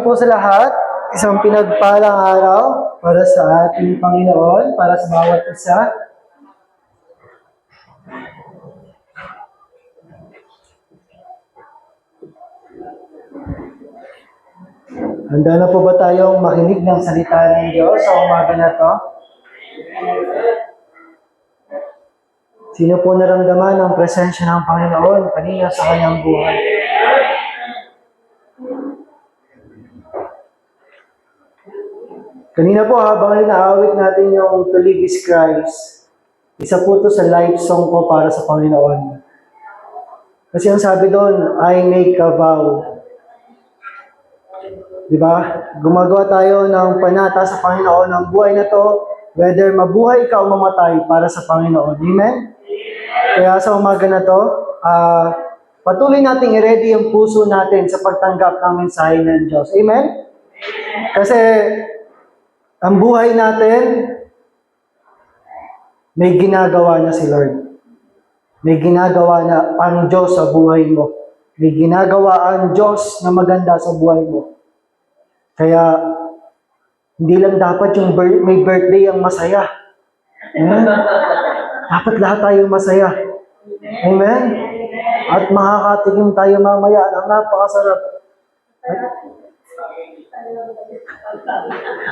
morning po sa lahat. Isang pinagpalang araw para sa ating Panginoon, para sa bawat isa. Handa na po ba tayong makinig ng salita ng Diyos sa umaga na to? Sino po naramdaman ang presensya ng Panginoon kanina sa kanyang buhay? Kanina po habang inaawit natin yung To Live is Christ, isa po to sa life song ko para sa Panginoon. Kasi ang sabi doon, I make a vow. Diba? Gumagawa tayo ng panata sa Panginoon ng buhay na to, whether mabuhay ka o mamatay para sa Panginoon. Amen? Kaya sa umaga na to, patuloy nating i-ready yung puso natin sa pagtanggap ng mensahe ng Diyos. Amen? Kasi ang buhay natin, may ginagawa na si Lord. May ginagawa na ang Diyos sa buhay mo. May ginagawa ang Diyos na maganda sa buhay mo. Kaya, hindi lang dapat yung may birthday ang masaya. Amen? Dapat lahat tayo masaya. Amen? At makakatikim tayo mamaya ng napakasarap.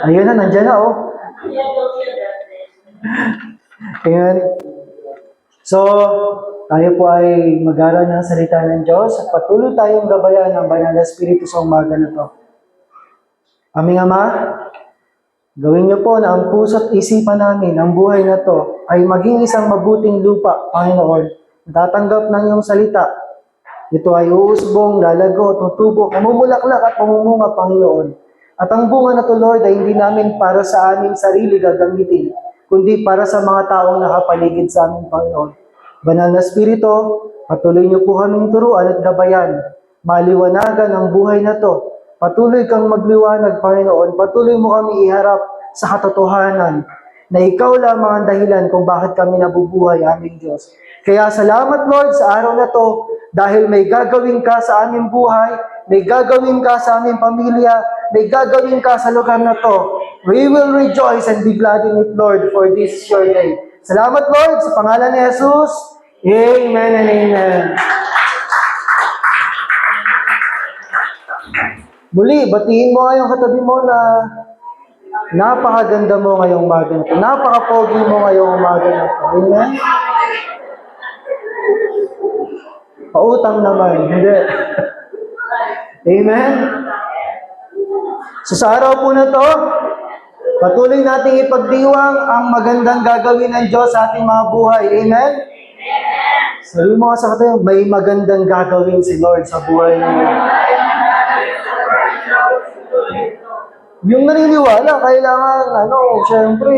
Ayun na, nandyan na, oh. Ayan. So, tayo po ay mag-aral ng salita ng Diyos at patuloy tayong gabayan ng Banal na Espiritu sa umaga na to. Aming Ama, gawin niyo po na ang puso at isipan namin, ang buhay na to, ay maging isang mabuting lupa, Panginoon. Tatanggap ng iyong salita. Ito ay uusbong, lalago, tutubo, mamumulaklak at mamumunga, Panginoon. At ang bunga na to, Lord, ay hindi namin para sa aming sarili gagamitin, kundi para sa mga taong nakapaligid sa aming Panginoon. Banal na Espiritu, patuloy niyo po kaming turuan at gabayan, maliwanagan ang buhay na to. Patuloy kang magliwanag, Panginoon. Patuloy mo kami iharap sa katotohanan na ikaw lamang ang dahilan kung bakit kami nabubuhay, aming Diyos. Kaya salamat, Lord, sa araw na to dahil may gagawin ka sa aming buhay, may gagawin ka sa aming pamilya, may gagawin ka sa lugar na to. We will rejoice and be glad in it, Lord, for this is your day. Salamat, Lord, sa pangalan ni Jesus. Amen and amen. Muli, batiin mo ngayong katabi mo na napakaganda mo ngayong umaga na ito. Napaka-pogi mo ngayong umaga na ito. Amen? Pautang naman. Hindi. Amen? So sa araw po na to, patuloy nating ipagdiwang ang magandang gagawin ng Diyos sa ating mga buhay. Amen? Sabi mo sa katabi, may magandang gagawin si Lord sa buhay mo. Yung naniniwala, kailangan, syempre,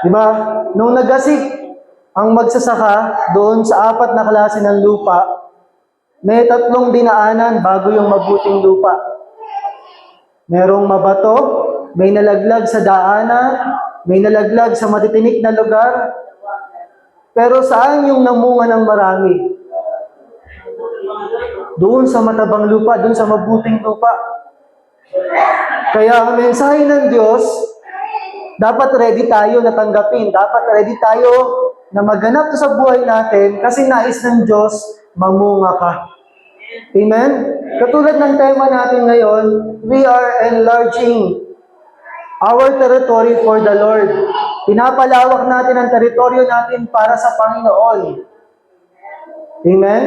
diba? Nung nagasik ang magsasaka doon sa 4 na klase ng lupa, may 3 dinaanan bago yung mabuting lupa. Merong mabato, may nalaglag sa daanan, may nalaglag sa matitinik na lugar, pero saan yung namunga ng marami? Doon sa matabang lupa, doon sa mabuting lupa. Kaya ang mensahe ng Diyos, dapat ready tayo na tanggapin. Dapat ready tayo na maganap sa buhay natin kasi nais ng Diyos, mamunga ka. Amen? Katulad ng tema natin ngayon, we are enlarging our territory for the Lord. Pinapalawak natin ang teritoryo natin para sa Panginoon. Amen?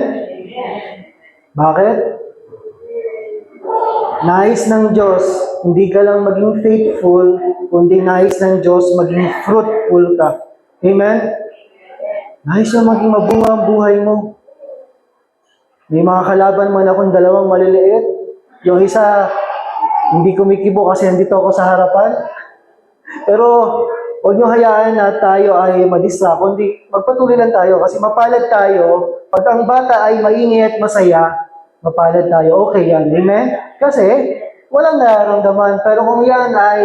Bakit? Nais ng Diyos, hindi ka lang maging faithful, kundi nais ng Diyos maging fruitful ka. Amen? Nais na maging mabunga ang buhay mo. May mga kalaban man akong 2 maliliit. Yung isa, hindi kumikibo kasi nandito ako sa harapan. Pero, huwag niyo hayaan na tayo ay madistra, kundi magpatuloy lang tayo kasi mapalad tayo. Pag ang bata ay maingay at masaya, mapalad tayo. Okay yan. Amen? Kasi, walang nararamdaman. Pero kung yan ay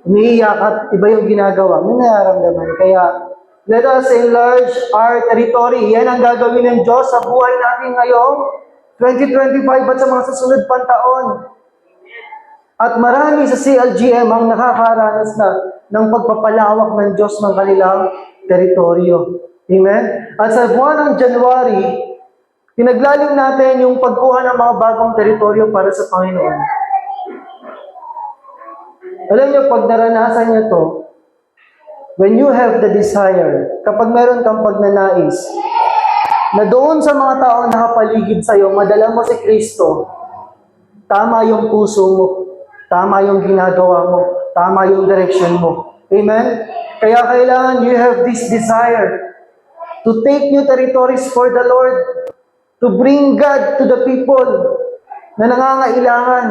umiiyak at iba yung ginagawa, may nararamdaman. Kaya, let us enlarge our territory. Yan ang gagawin ng Diyos sa buhay natin ngayong 2025 at sa mga susunod pang taon. At marami sa CLGM ang nakakaranas na ng pagpapalawak ng Diyos ng kanilang teritoryo. Amen? At sa buwan ng January, pinaglalim natin yung pagkuha ng mga bagong teritoryo para sa Panginoon. Alam niyo, pag naranasan niyo to, when you have the desire, kapag meron kang pagnanais, na doon sa mga taong nakapaligid sa'yo, madala mo si Kristo, tama yung puso mo, tama yung ginagawa mo, tama yung direction mo. Amen? Kaya kailangan you have this desire to take new territories for the Lord, to bring God to the people na nangangailangan.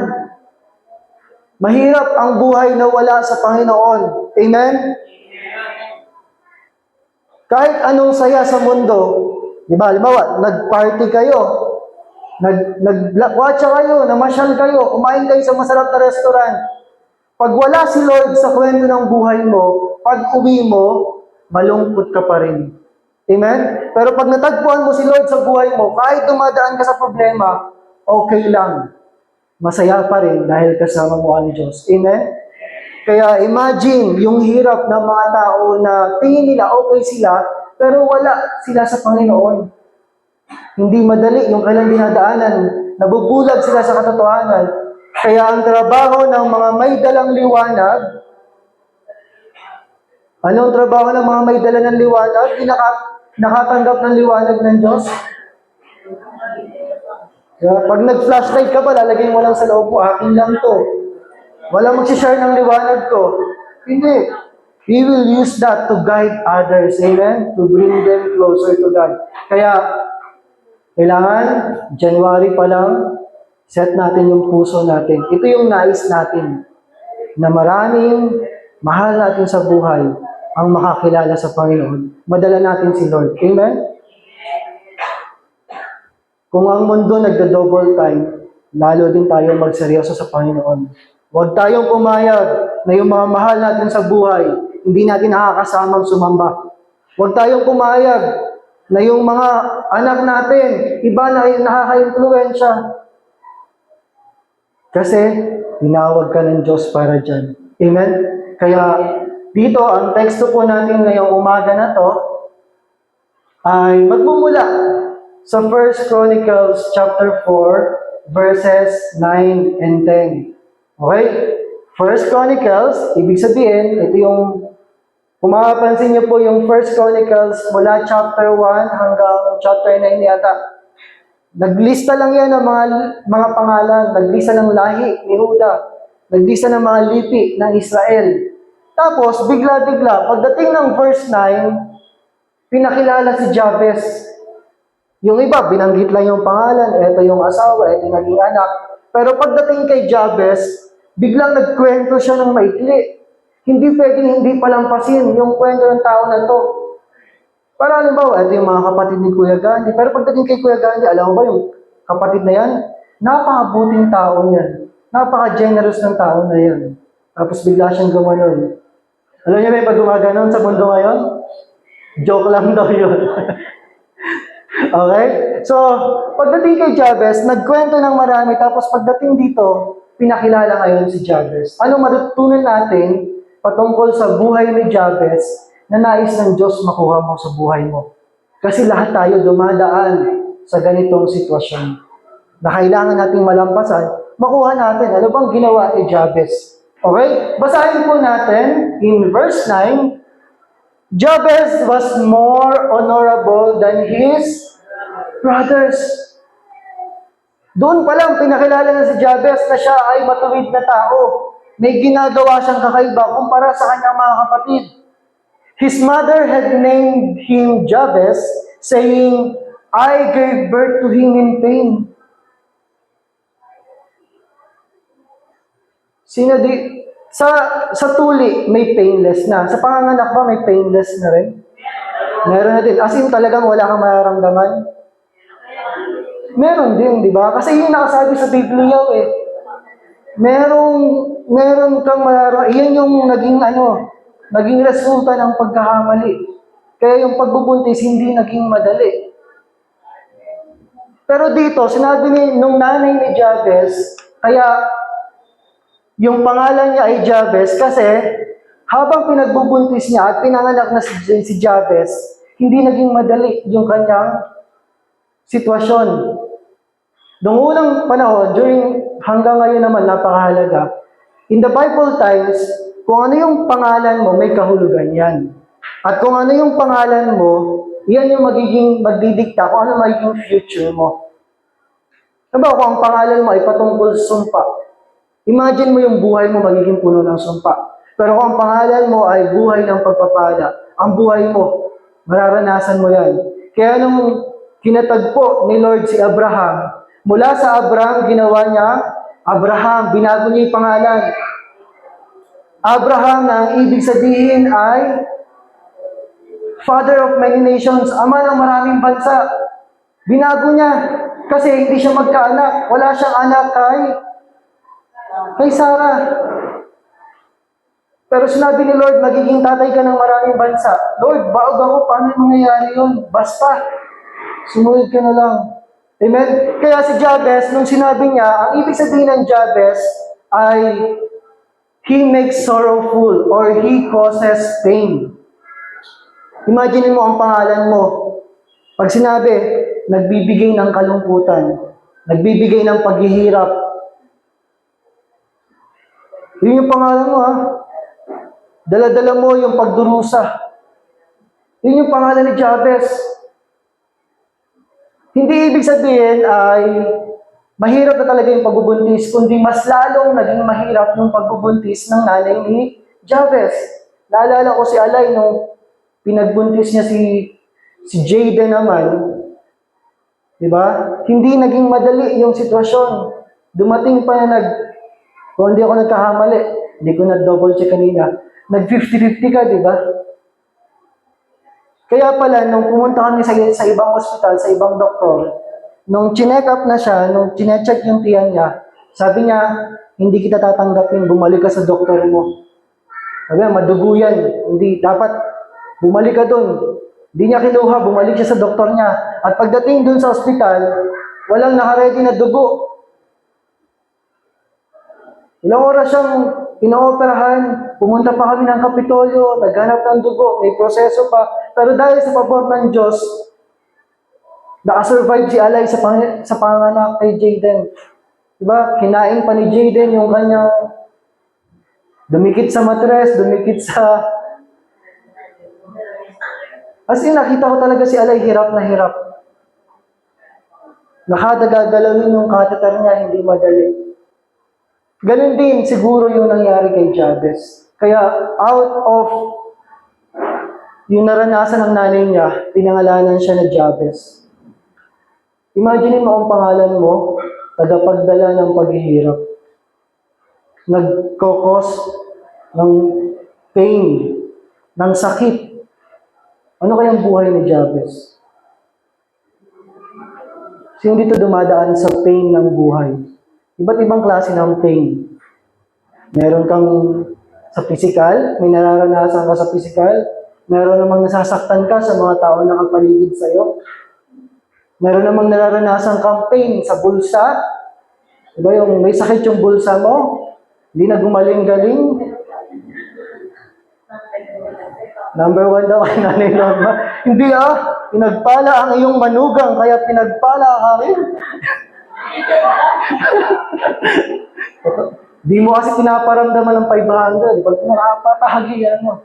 Mahirap ang buhay na wala sa Panginoon. Amen? Kahit anong saya sa mundo, di ba, halimbawa, nag-party kayo, nag-watcha kayo, namasyal kayo, kumain kayo sa masarap na restaurant. Pag wala si Lord sa kwento ng buhay mo, pag uwi mo, malungkot ka pa rin. Amen? Pero pag natagpuan mo si Lord sa buhay mo, kahit dumadaan ka sa problema, okay lang. Masaya pa rin dahil kasama mo ang Diyos. Amen? Kaya imagine yung hirap ng mga tao na tingin nila okay sila, pero wala sila sa Panginoon. Hindi madali yung kailang dinadaanan. Nabubulag sila sa katotohanan. Kaya ang trabaho ng mga may dalang liwanag, anong trabaho ng mga may dala ng liwanag? Nakatanggap ng liwanag ng Diyos? Kaya pag nag-flashlight ka pa, lalagay mo lang sa loob mo, akin lang to. Walang magsishare ng liwanag ko. Hindi. He will use that to guide others. Amen? To bring them closer to God. Kaya, kailangan, January pa lang, set natin yung puso natin. Ito yung nais natin. Na maraming mahal natin sa buhay ang makakilala sa Panginoon. Madala natin si Lord. Amen? Kung ang mundo nagda-double time, lalo din tayo magseryoso sa Panginoon. Huwag tayong pumayag na yung mga mahal natin sa buhay, hindi natin nakakasamang sumamba. Huwag tayong pumayag na yung mga anak natin, iba na yung nakaka-influensya. Kasi, tinawag ka ng Diyos para dyan. Amen? Kaya, dito, ang teksto po natin ngayong umaga na to, ay magmumula sa 1 Chronicles chapter 4, verses 9 and 10. Okay? 1 Chronicles, ibig sabihin, ito yung, kung makapansin niyo po yung 1 Chronicles mula chapter 1 hanggang chapter 9 yata. Naglista lang yan ng mga pangalan, naglista ng lahi ni Huda, naglista ng mga lipi ng Israel. Tapos, bigla-bigla, pagdating ng verse 9, pinakilala si Jabez. Yung iba, binanggit lang yung pangalan, ito yung asawa, ito yung naging anak. Pero pagdating kay Jabez, biglang nagkwento siya ng maikli. Hindi pwedeng hindi palampasin yung kwento ng tao na to. Para halimbawa, ito yung mga kapatid ni Kuya Gandhi. Pero pagdating kay Kuya Gandhi, alam mo ba yung kapatid na yan? Napakabuting tao yan. Napaka-generous ng tao na yan. Tapos bigla siyang gumanon. Alam niyo may pag-gumaganon sa mundo ngayon? Joke lang daw yun. Okay? So, pagdating kay Jabez, nagkwento ng marami, tapos pagdating dito, pinakilala ngayon si Jabez. Ano matutunan natin patungkol sa buhay ni Jabez na nais ng Diyos makuha mo sa buhay mo? Kasi lahat tayo dumadaan sa ganitong sitwasyon na kailangan nating malampasan, makuha natin. Ano bang ginawa ni Jabez? Okay? Basahin po natin in verse 9, Jabez was more honorable than his brothers. Doon pa lang, pinakilala na si Jabez na siya ay matuwid na tao. May ginagawa siyang kakaiba kumpara sa kanyang mga kapatid. His mother had named him Jabez, saying, I gave birth to him in pain. Sa tuli, may painless na. Sa panganganak ba, may painless na rin? Meron na din. As in, talagang wala kang mararamdaman? Meron din, di ba? Kasi yung nakasabi sa Biblia eh. Meron kang mararamdaman. Iyan yung naging resulta ng pagkakamali. Kaya yung pagbubuntis, hindi naging madali. Pero dito, sinabi nung nanay ni Jabez, kaya yung pangalan niya ay Jabez kasi habang pinagbubuntis niya at pinanganak na si Jabez, hindi naging madali yung kanyang sitwasyon. Noong unang panahon, hanggang ngayon naman napakahalaga, in the Bible times, kung ano yung pangalan mo, may kahulugan yan. At kung ano yung pangalan mo, yan yung magdidikta kung ano magiging future mo. Diba, kung ang pangalan mo ay patungkol sa sumpa, imagine mo yung buhay mo magiging puno ng sumpa. Pero kung ang pangalan mo ay buhay ng pagpapala, ang buhay mo, mararanasan mo yan. Kaya nung kinatagpo ni Lord si Abraham, mula sa Abraham, ginawa niya Abraham, binago niya yung pangalan. Abraham na ang ibig sabihin ay Father of many nations, ama ng maraming bansa. Binago niya kasi hindi siya magkaanak. Wala siyang anak kay Sarah. Pero sinabi ni Lord, magiging tatay ka ng maraming bansa. Lord, baog ako, paano mangyayari yun? Basta, sumunod ka na lang. Amen? Kaya si Jabez, nung sinabi niya, ang ibig sabihin ng Jabez ay he makes sorrowful or he causes pain. Imagine mo ang pangalan mo. Pag sinabi, nagbibigay ng kalungkutan, nagbibigay ng paghihirap. Yun yung pangalan mo, ha? Dala-dala mo yung pagdurusa. Yun yung pangalan ni Jabez. Hindi ibig sabihin ay mahirap na talaga yung pagbubuntis, kundi mas lalong naging mahirap yung pagbubuntis ng nanay ni Jabez. Naalala ko si Alay nung pinagbuntis niya si Jayden naman. Diba? Hindi naging madali yung sitwasyon. Dumating pa na kung hindi ako nagkakamali, hindi ko na-double check kanina, nag-50-50 ka, diba? Kaya pala, nung pumunta kami sa ibang ospital, sa ibang doktor, nung chinek up na siya, nung chinecheck yung tiyan niya, sabi niya, hindi kita tatanggapin, bumalik ka sa doktor mo. Sabi niya, madugo yan. Hindi, dapat bumalik ka dun. Hindi niya kinuha, bumalik siya sa doktor niya. At pagdating dun sa ospital, walang nakaredy na dugo. Ilang oras siyang inooperahan, pumunta pa kami ng Kapitolyo, naghanap ng dugo, may proseso pa. Pero dahil sa pabor ng Diyos, nakasurvive si Alay sa panganak kay Jayden. Diba? Kinain pa ni Jayden yung kanyang dumikit sa matres, dumikit sa... As in, nakita ko talaga si Alay hirap na hirap. Nakadagagalawin yung catheter niya, hindi madali. Ganun din siguro yung nangyari kay Jabez. Kaya out of yung naranasan ng nanay niya, pinangalanan siya na Jabez. Imagine mo ang pangalan mo, tagapagdala ng paghihirap. Nagkokos ng pain, ng sakit. Ano kayang buhay ni Jabez? Sino dito dumadaan sa pain ng buhay? Iba't ibang klase ng pain. Meron kang sa physical, may nararanasan ka sa physical. Meron namang nasasaktan ka sa mga tao na nakapaligid sa'yo. Meron namang nararanasan kang pain sa bulsa. Diba yung may sakit yung bulsa mo, hindi na gumaling-galing. Number 1 daw kay Nanay Norma. Hindi pinagpala ang iyong manugang, kaya pinagpala ka rin. Di mo kasi pinaparamdaman ng 500. Pag nakapatahagian mo.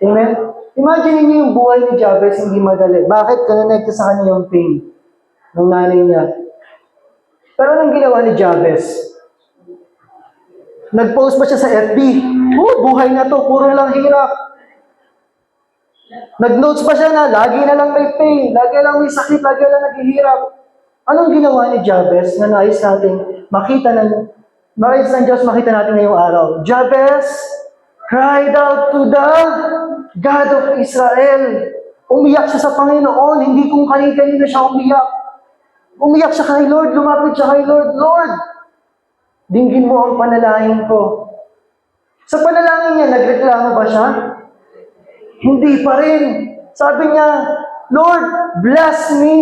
Amen? Imagine niyo yung buhay ni Jabez hindi madali. Bakit? Connect sa kanya yung pain ng nanay niya. Pero anong ginawa ni Jabez? Nag-post ba siya sa FB? Buhay na to, puro lang hirap. Nag-notes pa siya na lagi na lang may pain, lagi lang may sakit, lagi lang naghihirap. Anong ginawa ni Jabez na nais natin nais ng Diyos makita natin ngayong araw? Jabez cried out to the God of Israel. Umiyak siya sa Panginoon, hindi kung kanina siya umiyak. Umiyak siya kay Lord, lumapit siya kay Lord, Lord, dinggin mo ang panalangin ko. Sa panalangin niya, nagreklamo ba siya? Hindi pa rin. Sabi niya, Lord, bless me.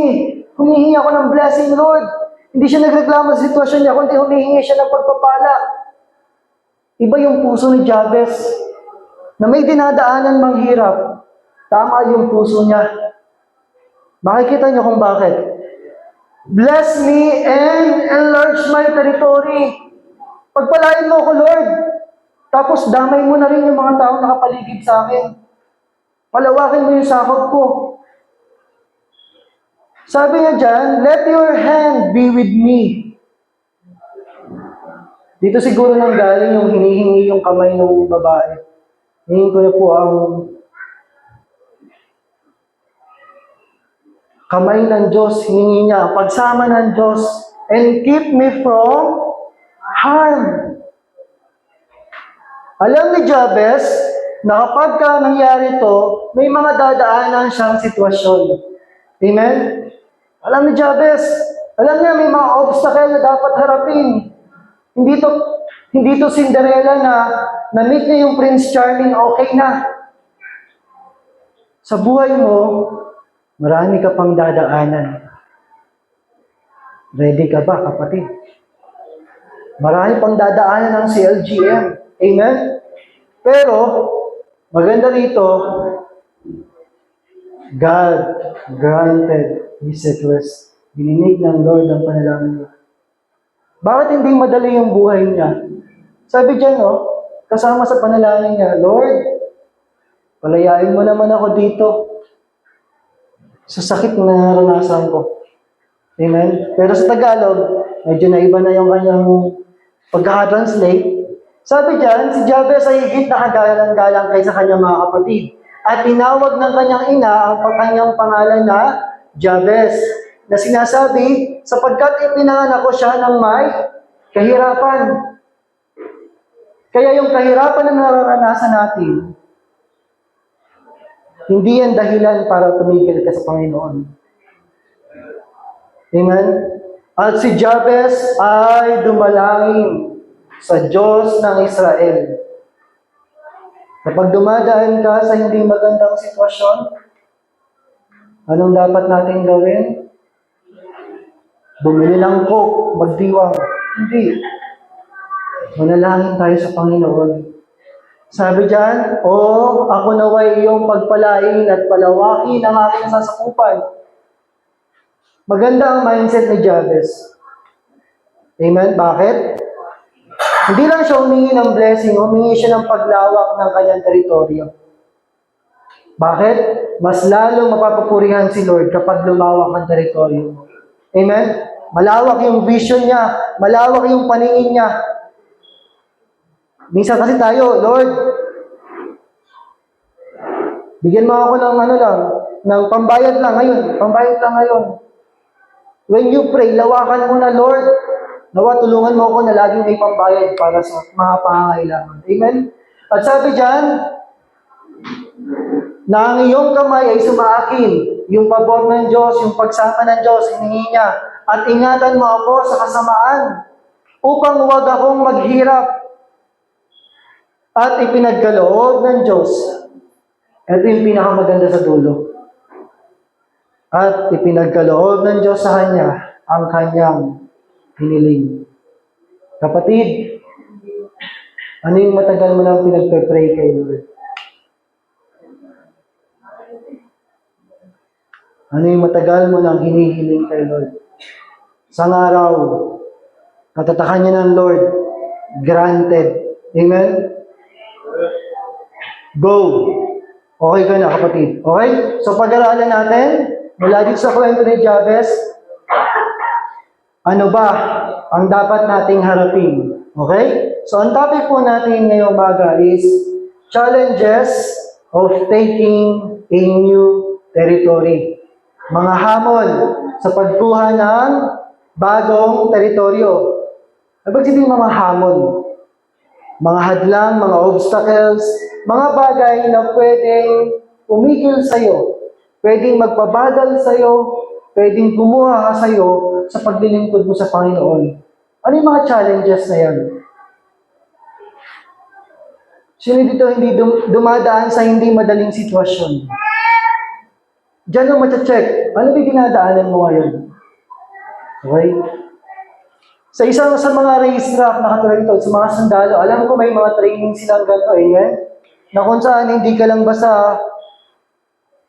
Humihingi ako ng blessing, Lord. Hindi siya nagreklamo sa sitwasyon niya, kundi humihingi siya ng pagpapala. Iba yung puso ni Jabez na may dinadaanan mang hirap. Tama yung puso niya. Makikita niyo kung bakit. Bless me and enlarge my territory. Pagpalain mo ako, Lord. Tapos damay mo na rin yung mga taong nakapaligid sa akin. Palawakin mo yung sakop ko. Sabi niya dyan, let your hand be with me. Dito siguro nang galing yung hinihingi yung kamay ng babae. Hingin ko na po ang kamay ng Diyos, hiningi niya, pagsama ng Diyos, and keep me from harm. Alam ni Jabez, na kapag nangyari to, may mga dadaanan siyang sitwasyon. Amen? Alam ni Jabez, alam niya may mga obstacle na dapat harapin. Hindi to Cinderella na na-meet niya yung Prince Charming, okay na. Sa buhay mo, marami ka pang dadaanan. Ready ka ba, kapatid? Marami pang dadaanan ng CLGM. Amen? Pero, maganda rito, God granted his request. Dininig ng Lord ang panalangin niya. Bakit hindi madali yung buhay niya? Sabi dyan, kasama sa panalangin niya, Lord, palayain mo naman ako dito sa sakit na naranasan ko. Amen? Pero sa Tagalog, medyo naiba na yung kanyang pagkaka-translate. Sabi dyan, si Jabez ay higit na kagalang-galang kaysa kanyang mga kapatid. At tinawag ng kanyang ina ang kanyang pangalan na Jabez, na sinasabi, sapagkat ipinanganak ko siya ng may kahirapan. Kaya yung kahirapan na nararanasan natin, hindi yan dahilan para tumigil ka sa Panginoon. Amen? At si Jabez ay dumalangin sa Diyos ng Israel. Kapag dumadaan ka sa hindi magandang sitwasyon, anong dapat natin gawin? Bumili ng coke, magdiwang. Hindi. Manalangin tayo sa Panginoon. Sabi dyan, ako naway iyong pagpalain at palawakin ang aking sasakupan. Maganda ang mindset ni Jabez. Amen? Bakit? Hindi lang siya humingi ng blessing, humingi siya ng paglawak ng kanyang teritoryo. Bakit? Mas lalong mapapupurihan si Lord kapag lumawak ang teritoryo mo. Amen? Malawak yung vision niya, malawak yung paningin niya. Minsan kasi tayo, Lord, bigyan mo ako ng ng pambayad lang ngayon. When you pray, lawakan mo na, Lord, nawa tulungan mo ako na laging may pambayad para sa mga pangangailangan. Amen? At sabi dyan, na ang iyong kamay ay sumaakin, yung pabor ng Diyos, yung pagsama ng Diyos, hiningi niya, at ingatan mo ako sa kasamaan, upang huwag akong maghirap. At ipinagkaloob ng Diyos. Ito yung pinakamaganda sa dulo. At ipinagkaloob ng Diyos sa kanya ang kanyang hiniling. Kapatid, ano yung matagal mo nang pinagpe-pray kay Lord? Ano yung matagal mo nang hinihiling kay Lord? Sang araw, natatakan niya ng Lord, granted. Amen? Go! Okay ka na, kapatid. Okay? So, pag-aralan natin, mula dito sa kwento ni Jabez, ano ba ang dapat nating harapin? Okay? So, ang topic po natin ngayong umaga is challenges of taking a new territory. Mga hamon sa pagkuha ng bagong teritoryo. Ibig sabihin mga hamon, mga hadlang, mga obstacles, mga bagay na pwedeng umigil sa'yo, pwedeng magpabagal sa'yo, pwedeng kumuha ka sa'yo sa paglilingkod mo sa Panginoon. Ano yung mga challenges na yan? Sino dito hindi dumadaan sa hindi madaling sitwasyon? Diyan mo check ano ba dinadaanan mo ngayon? Okay? Sa isang sa mga racetrack na katulad ito, sa mga sundalo, alam ko may mga training silang ganito, amen? Na kung saan hindi ka lang basta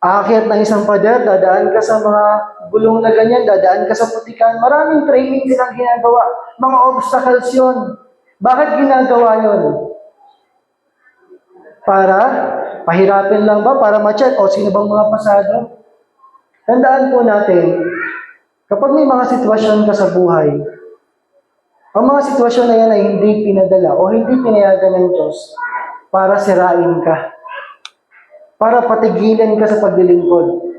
aakyat ng isang pader, dadaan ka sa mga gulong na ganyan, dadaan ka sa putikan. Maraming training silang ginagawa. Mga obstacles yun. Bakit ginagawa yun? Para pahirapin lang ba? Para ma-check o sino bang mga pasado? Tandaan po natin, kapag may mga sitwasyon ka sa buhay, ang mga sitwasyon na yan ay hindi pinadala o hindi pinayagan ng Diyos para sirain ka, para patigilan ka sa paglilingkod.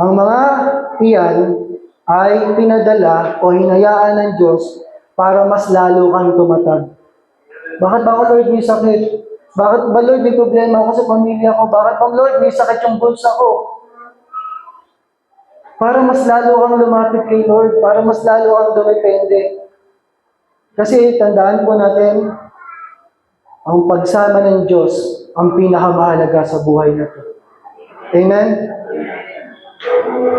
Ang mga iyan ay pinadala o hinayaan ng Diyos para mas lalo kang tumatag. Bakit ba ako, Lord, may sakit? Bakit ba, Lord, may problema ako sa pamilya ko? Bakit ba, Lord, may sakit yung bulsa ko? Para mas lalo kang lumapit kay Lord, para mas lalo kang dumepende. Kasi tandaan po natin, ang pagsama ng Diyos ang pinakamahalaga sa buhay na ito. Amen?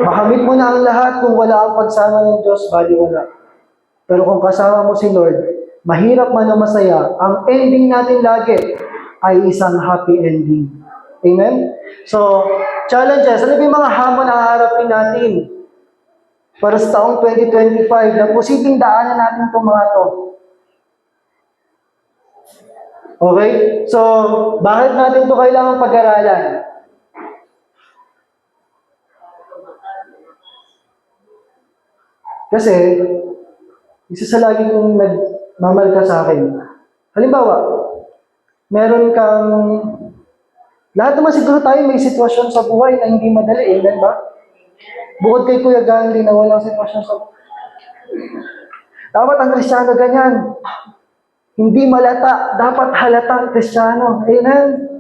Makamit mo na ang lahat kung wala ang pagsama ng Diyos, bali wala. Pero kung kasama mo si Lord, mahirap man o masaya, ang ending natin lagi ay isang happy ending. Amen? So, challenges. Ano ba yung mga hamon na haharapin natin para sa taong 2025 na posibleng daanan natin itong mga to? Okay? So, bakit natin ito kailangan pag-aralan? Kasi, isa sa lagi kong nagmamalka sa akin. Halimbawa, meron kang, lahat naman siguro tayo may sitwasyon sa buhay na hindi madali, amen ba? Bukod kay Kuya Gandhi na walang sitwasyon sa buhay. Dapat ang Kristiyano ganyan. Hindi malata, dapat halatang Kristiyano. Amen?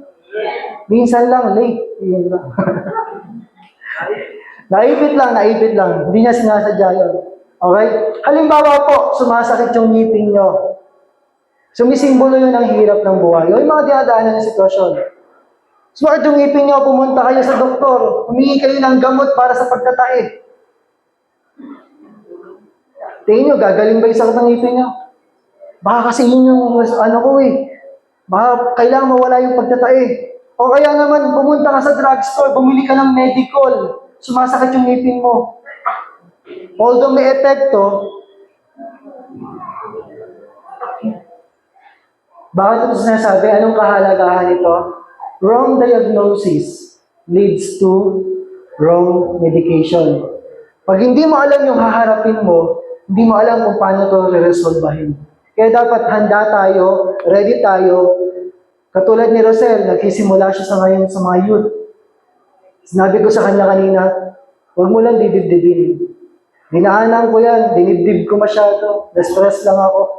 Minsan lang, late. Naipit lang. Hindi niya sinasadya yun. Okay? Halimbawa po, sumasakit yung ngipin nyo. Sumisimbolo yun ang hirap ng buhay. O yung mga dinadaanan ng sitwasyon. Sumakit yung ngipin nyo, pumunta kayo sa doktor. Humingi kayo ng gamot para sa pagtatae. Tingin nyo, gagaling ba yung sakit ng ngipin nyo? Baka kasi yun yung baka kailangan mawala yung pagtatae. O kaya naman, pumunta ka sa drugstore, bumili ka ng medical, sumasakit yung ngipin mo. Although may epekto, bakit ito sinasabi? Anong kahalagahan ito? Wrong diagnosis leads to wrong medication. Pag hindi mo alam yung haharapin mo, hindi mo alam kung paano ito re-resolvahin. Kaya dapat handa tayo, ready tayo. Katulad ni Rosel, nagsisimula siya sa ngayon sa mga youth. Sinabi ko sa kanya kanina, huwag mo lang didibdibin. Dinaanan ko yan, dinibdib ko masyado, na-stress lang ako.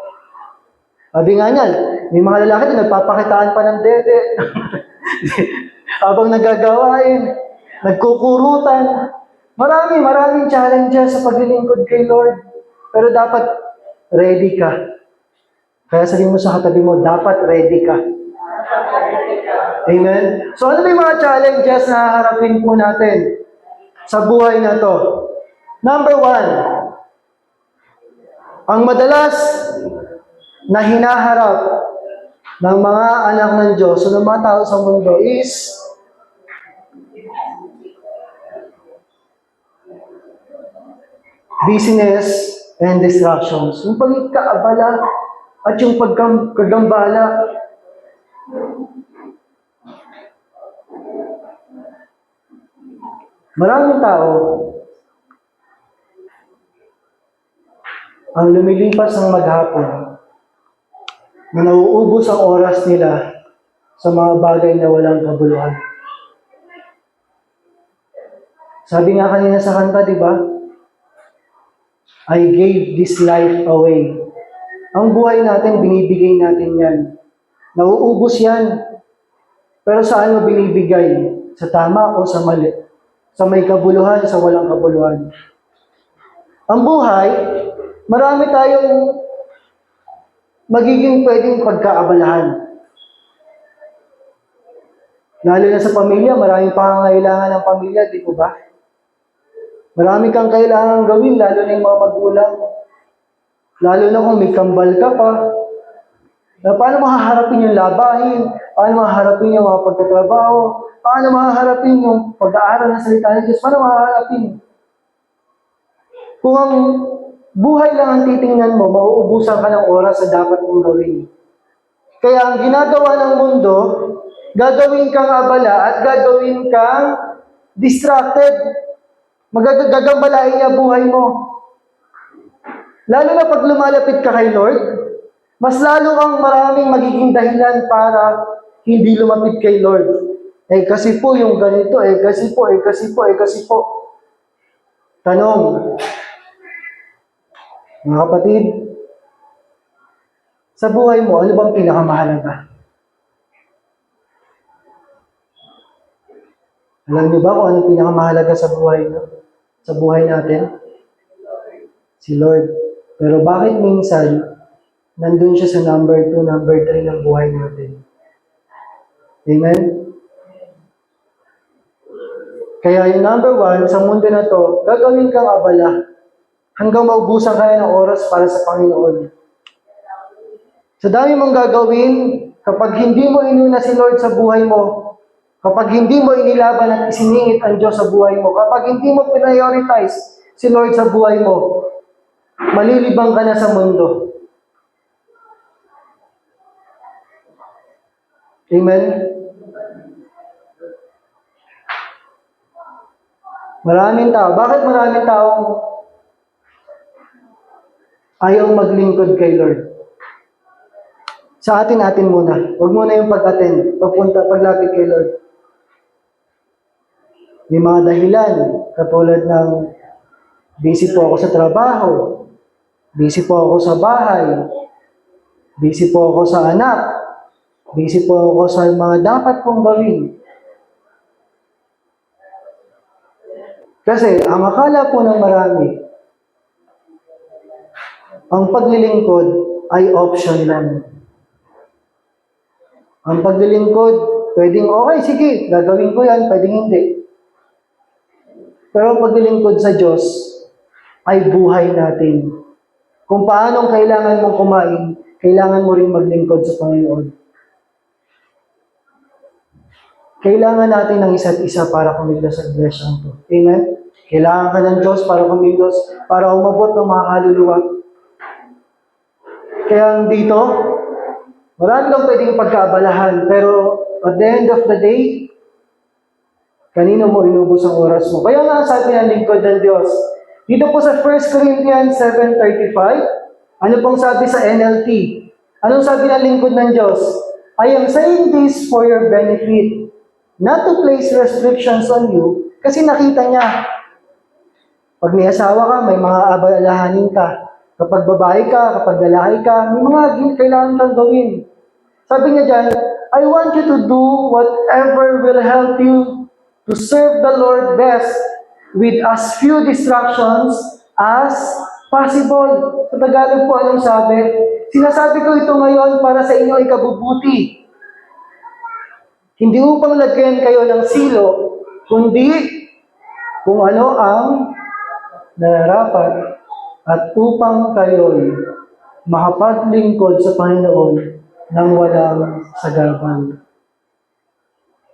Sabi nga niyan, may mga lalaki doon, nagpapakitaan pa ng dede. Habang nagagawain, nagkukurutan. Maraming challenges sa paglilingkod kay Lord. Pero dapat ready ka. Kaya sabihin mo sa katabi mo, dapat ready ka. Amen? So ano ba yung mga challenges na harapin po natin sa buhay na to? Number 1, ang madalas na hinaharap ng mga anak ng Diyos o ng mga tao sa mundo is busyness and distractions. Yung pagkakaabala at yung pagkagambala. Maraming tao ang lumilipas ng maghapon na nauubos ang oras nila sa mga bagay na walang kabuluhan. Sabi nga kanina sa kanta, di ba? I gave this life away. Ang buhay natin, binibigay natin yan. Nauubos yan. Pero saan mo binibigay? Sa tama o sa mali? Sa may kabuluhan, sa walang kabuluhan. Ang buhay, marami tayong magiging pwedeng pagkaabalahan. Lalo na sa pamilya, maraming pangangailangan ng pamilya, di po ba? Marami kang kailangan gawin, lalo na yung mga magulang. Lalo na kung may kambal ka pa. Na paano mahaharapin yung labahin? Paano mahaharapin yung mga pagtatrabaho? Paano mahaharapin yung pag-aaral ng salita ng Diyos? Paano mahaharapin? Kung ang buhay lang ang titingnan mo, mauubusan ka ng oras sa dapat mong gawin. Kaya ang ginagawa ng mundo, gagawin kang abala at gagawin kang distracted. Magagambalain niya buhay mo. Lalo na pag lumalapit ka kay Lord, mas lalo kang maraming magiging dahilan para hindi lumapit kay Lord. Eh kasi po yung ganito, eh kasi po, eh kasi po, eh kasi po. Tanong, mga kapatid, sa buhay mo, ano bang pinakamahalaga? Alam niyo ba kung ano pinakamahalaga sa buhay niyo? Sa buhay natin? Si Lord. Pero bakit minsan, nandun siya sa number 2, number 3 ng buhay natin? Amen? Kaya yung number 1, sa mundo na to, gagawin kang abala hanggang maubusan ka ng oras para sa Panginoon. Sa dami mong gagawin, kapag hindi mo inuna si Lord sa buhay mo, kapag hindi mo inilaban at isiningit ang Diyos sa buhay mo, kapag hindi mo prioritize si Lord sa buhay mo, malilibang ka na sa mundo. Amen? Maraming tao. Bakit maraming taong ayaw maglingkod kay Lord? Sa atin muna. Huwag muna yung pag-attend, paglapit kay Lord. May mga dahilan, katulad ng busy po ako sa trabaho, busy po ako sa bahay, busy po ako sa anak, busy po ako sa mga dapat kong gawin. Kasi ang akala po ng marami, ang paglilingkod ay option lang. Ang paglilingkod, pwedeng okay, sige, gagawin ko yan, pwedeng hindi. Pero ang paglilingkod sa Diyos ay buhay natin. Kung paanong kailangan mong kumain, kailangan mo rin maglingkod sa Panginoon. Kailangan natin ng isa't isa para kumilos sa iglesia ito. Amen? Kailangan ka ng Diyos para kumilos, para umabot ng mga kaluluwa. Kaya dito, marami kang pwedeng pagkaabalahan, pero at the end of the day, kanino mo inubos ang oras mo? Kaya nga sabi ng lingkod ng Diyos, dito po sa 1 Corinthians 7:35, ano pong sabi sa NLT? Anong sabi ng lingkod ng Diyos? I am saying this for your benefit, not to place restrictions on you, kasi nakita niya, pag may asawa ka, may mga abalahanin ka. Kapag babae ka, kapag lalaki ka, may mga kailangan kang gawin. Sabi niya dyan, I want you to do whatever will help you to serve the Lord best with as few distractions as possible. Sa Tagalog po, anong sabi? Sinasabi ko ito ngayon para sa inyo ay kabubuti. Hindi upang lagyan kayo ng silo, kundi kung ano ang nararapat at upang kayo'y makapaglingkod sa Panginoon nang walang sagabal.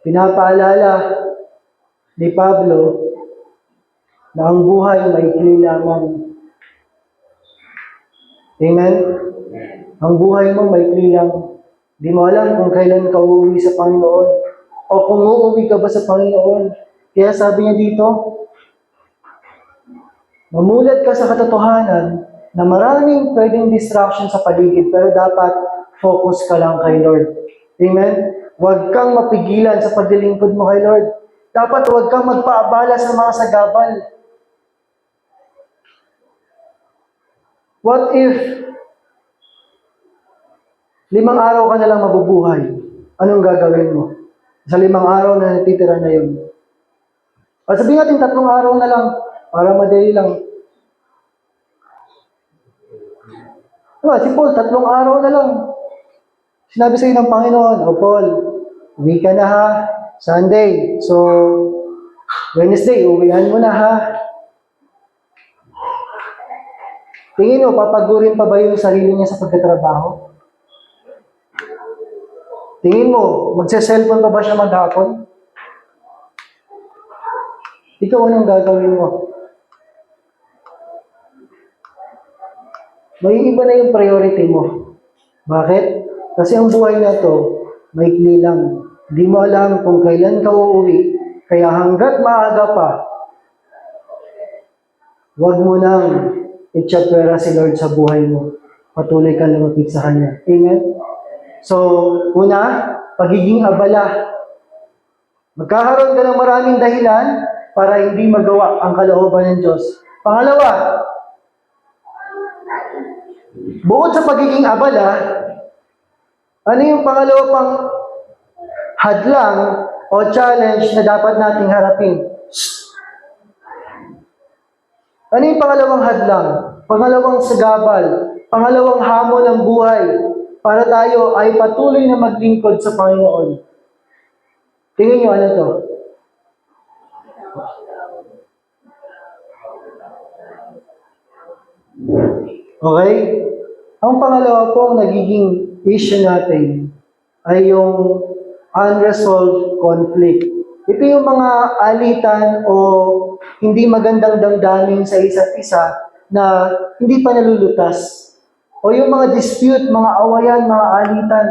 Pinapaalala ni Pablo na ang buhay maikli lamang. Amen? Ang buhay mo maikli lang. Di mo alam kung kailan ka uuwi sa Panginoon o kung uuwi ka ba sa Panginoon. Kaya sabi niya dito, mamulat ka sa katotohanan na maraming pwedeng distraction sa paligid pero dapat focus ka lang kay Lord. Amen? Huwag kang mapigilan sa paglilingkod mo kay Lord. Dapat huwag kang magpaabala sa mga sagabal. What if 5 araw ka na lang mabubuhay? Anong gagawin mo? Sa 5 araw na natitira na yun. O sabihin natin 3 araw na lang para madali lang. Diba, si Paul, 3 araw na lang. Sinabi sa'yo ng Panginoon, O Paul, uwi ka na ha. Sunday. So, Wednesday, uwihan mo na ha. Tingin mo, papagurin pa ba yung sarili niya sa pagkatrabaho? Tingin mo, magse-cellphone pa ba siya maghapon? Ikaw, anong gagawin mo? May iba na yung priority mo. Bakit? Kasi ang buhay na to, maikli lang. Hindi mo alam kung kailan ka uuwi. Kaya hanggat maaga pa, huwag mo nang itsyapwera si Lord sa buhay mo. Patuloy ka lumapit sa Kanya. Amen? So, una, pagiging abala. Magkakaroon ka ng maraming dahilan para hindi magawa ang kalooban ng Diyos. Pangalawa, bukod sa pagiging abala, ano yung pangalawa pang hadlang o challenge na dapat nating harapin? Ano yung pangalawang hadlang? Pangalawang sagabal? Pangalawang hamon ng buhay para tayo ay patuloy na maglingkod sa Panginoon? Tingnan nyo, ano to? Okay? Ang pangalawa pong nagiging issue natin ay yung unresolved conflict. Ito yung mga alitan o hindi magandang damdamin sa isa't isa na hindi pa nalulutas. O yung mga dispute, mga awayan, mga alitan.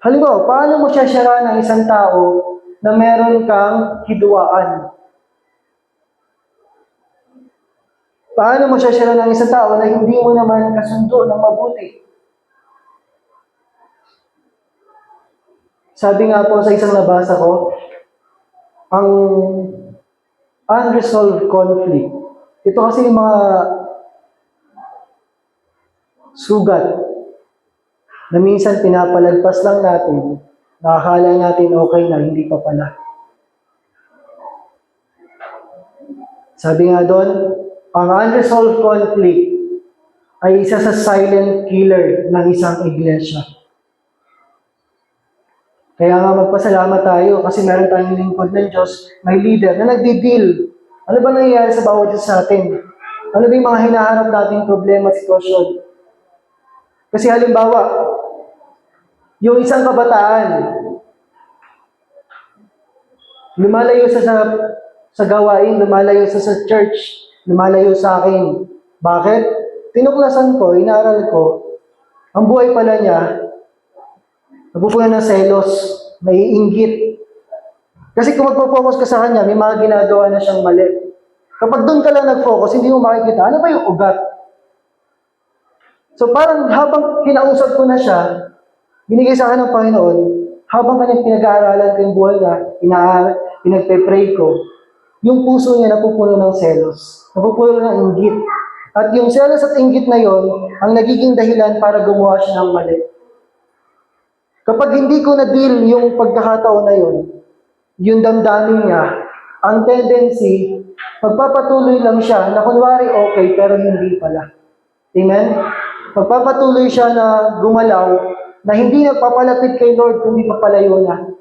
Halimbawa, paano mo siya ng isang tao na meron kang hidwaan? Paano mo siya ng isang tao na hindi mo naman kasundo ng mabuti? Sabi nga po sa isang nabasa ko, ang unresolved conflict, ito kasi yung mga sugat na minsan pinapalagpas lang natin, nakakala natin okay na, hindi pa pala. Sabi nga doon, ang unresolved conflict ay isa sa silent killer ng isang iglesia. Kaya nga magpasalamat tayo kasi meron tayong lingkod ng Diyos, may leader na nagdi-deal. Ano ba nangyayari sa bawat isa sa atin? Ano ba yung mga hinaharap nating problema at sitwasyon? Kasi halimbawa, yung isang kabataan, lumalayo sa gawain, lumalayo sa church, lumalayo sa akin. Bakit? Tinuklasan ko, inaral ko, ang buhay pala niya, napupunan ng selos, naiinggit. Kasi kung magpo-focus ka sa kanya, may mga ginagawa na siyang mali. Kapag doon ka lang nag-focus, hindi mo makikita, ano ba yung ugat? So parang habang kinausap ko na siya, binigay sa akin ng Panginoon, habang kanyang pinag-aaralan ko yung buhay niya, pinagpe-pray ko, yung puso niya napupuno ng selos, napupuno ng inggit. At yung selos at inggit na yon ang nagiging dahilan para gumawa siya ng mali. Kapag hindi ko na-deal yung pagkakataon na yon, yung damdamin niya, ang tendency, magpapatuloy lang siya na kunwari okay, pero hindi pala. Amen? Magpapatuloy siya na gumalaw, na hindi nagpapalapit kay Lord, kundi papalayo na.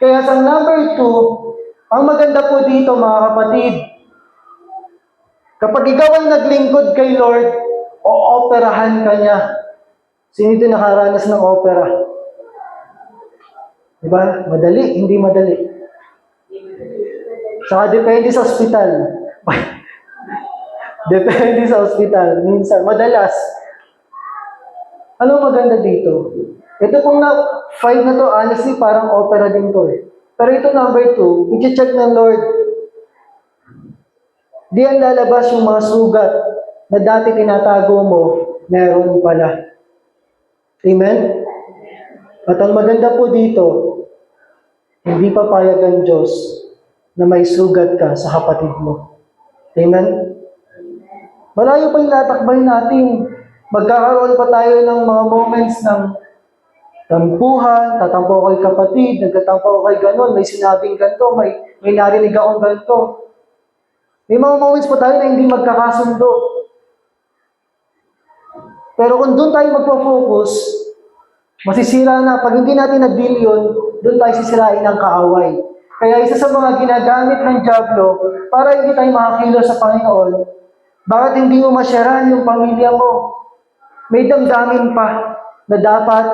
Kaya sa number 2, ang maganda po dito mga kapatid, kapag ikaw ay naglingkod kay Lord, o-operahan ka niya. Sino ito nakaranas ng opera? Diba? Madali, hindi madali. Saka depende sa ospital. Depende sa ospital. Minsan, madalas. Ano maganda dito? Ito pong 5 na to, honestly, parang opera din to eh. Pero ito number 2, i-check ng Lord. Di ang lalabas yung mga sugat na dati tinatago mo, meron pala. Amen? At ang maganda po dito, hindi papayag ang Diyos na may sugat ka sa kapatid mo. Amen? Malayo pa yung latakbay natin. Magkakaroon pa tayo ng mga moments ng tampuhan, tatampo kay kapatid, nagtatampo kay ganon, may sinabing ganito, may narinig akong ganito. May mga moments pa tayo na hindi magkakasundo. Pero kung doon tayo magpo-focus, Masisira na. Pag hindi natin nag-deal yun, doon tayo sisirain ng kaaway. Kaya isa sa mga ginagamit ng Diablo para hindi tayo makakilos sa Panginoon, bakit hindi mo masyaran yung pamilya mo? May damdamin pa na dapat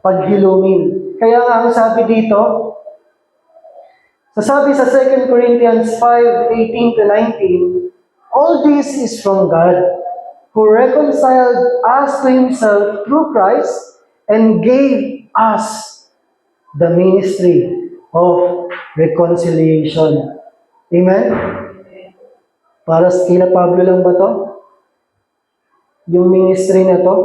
paghilumin. Kaya nga ang sabi dito, sasabi sa 2 Corinthians 5:18 to 19, all this is from God, who reconciled us to Himself through Christ and gave us the ministry of reconciliation. Amen? Para sa kina Pablo lang ba to? Yung ministry na to?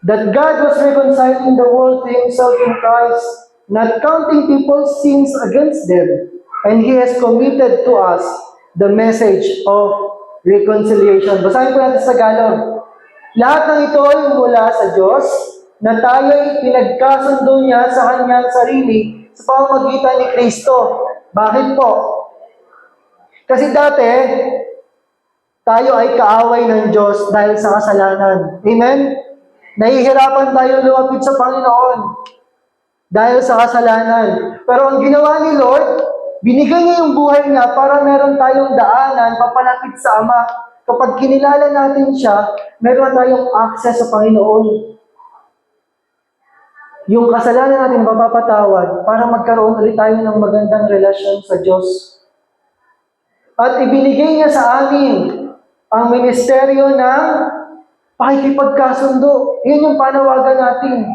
That God was reconciling the world to Himself in Christ, not counting people's sins against them, and He has committed to us the message of reconciliation. Basahin po natin sa Tagalog. Lahat ng ito ay mula sa Diyos, na tayo'y pinagkasundo niya sa Kanyang sarili sa pamamagitan ni Kristo. Bakit po? Kasi dati, tayo ay kaaway ng Diyos dahil sa kasalanan. Amen? Nahihirapan tayo lumapit sa Panginoon dahil sa kasalanan. Pero ang ginawa ni Lord, binigay niya yung buhay niya para meron tayong daanan papalapit sa Ama. Kapag kinilala natin siya, meron tayong access sa Panginoon. Yung kasalanan natin mapapatawad para magkaroon ulit tayo ng magandang relasyon sa Diyos. At ibinigay niya sa amin ang ministeryo ng pakikipagkasundo. Yun yung panawagan natin.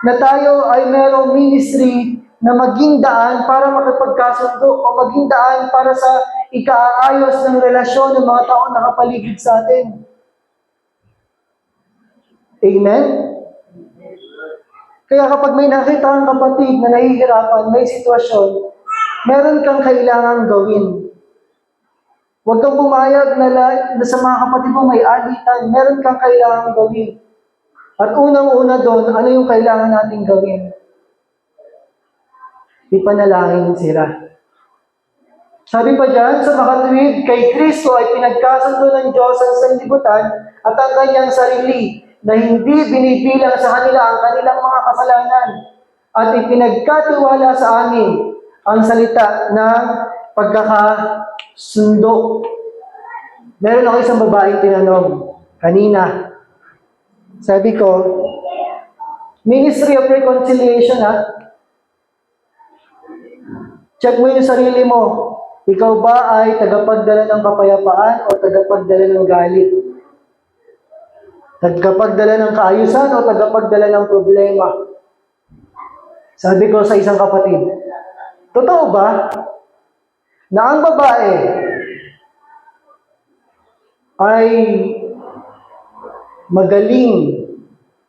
Na tayo ay merong ministry na maging daan para makipagkasundo o maging daan para sa ikaayos ng relasyon ng mga taong nakapaligid sa atin. Amen? Kaya kapag may nakita kang kapatid na nahihirapan, may sitwasyon, meron kang kailangang gawin. Huwag kang pumayag na sa mga kapatid mo may alitan, meron kang kailangang gawin. At unang-una doon, ano yung kailangan nating gawin? Ipanalangin sila. Sabi pa dyan, sa makatuwid, kay Kristo ay pinagkasundo ng Diyos ang sanlibutan at ang kanyang sarili, na hindi binibilang sa kanila ang kanilang mga kasalanan at ipinagkatiwala sa amin ang salita ng pagkakasundo. Meron ako isang babaeng tinanong kanina. Sabi ko, Ministry of Reconciliation ha? Check mo yung sarili mo. Ikaw ba ay tagapagdala ng kapayapaan o tagapagdala ng galit? Tagapagdala ng kaayusan o tagapagdala ng problema? Sabi ko sa isang kapatid, totoo ba na ang babae ay magaling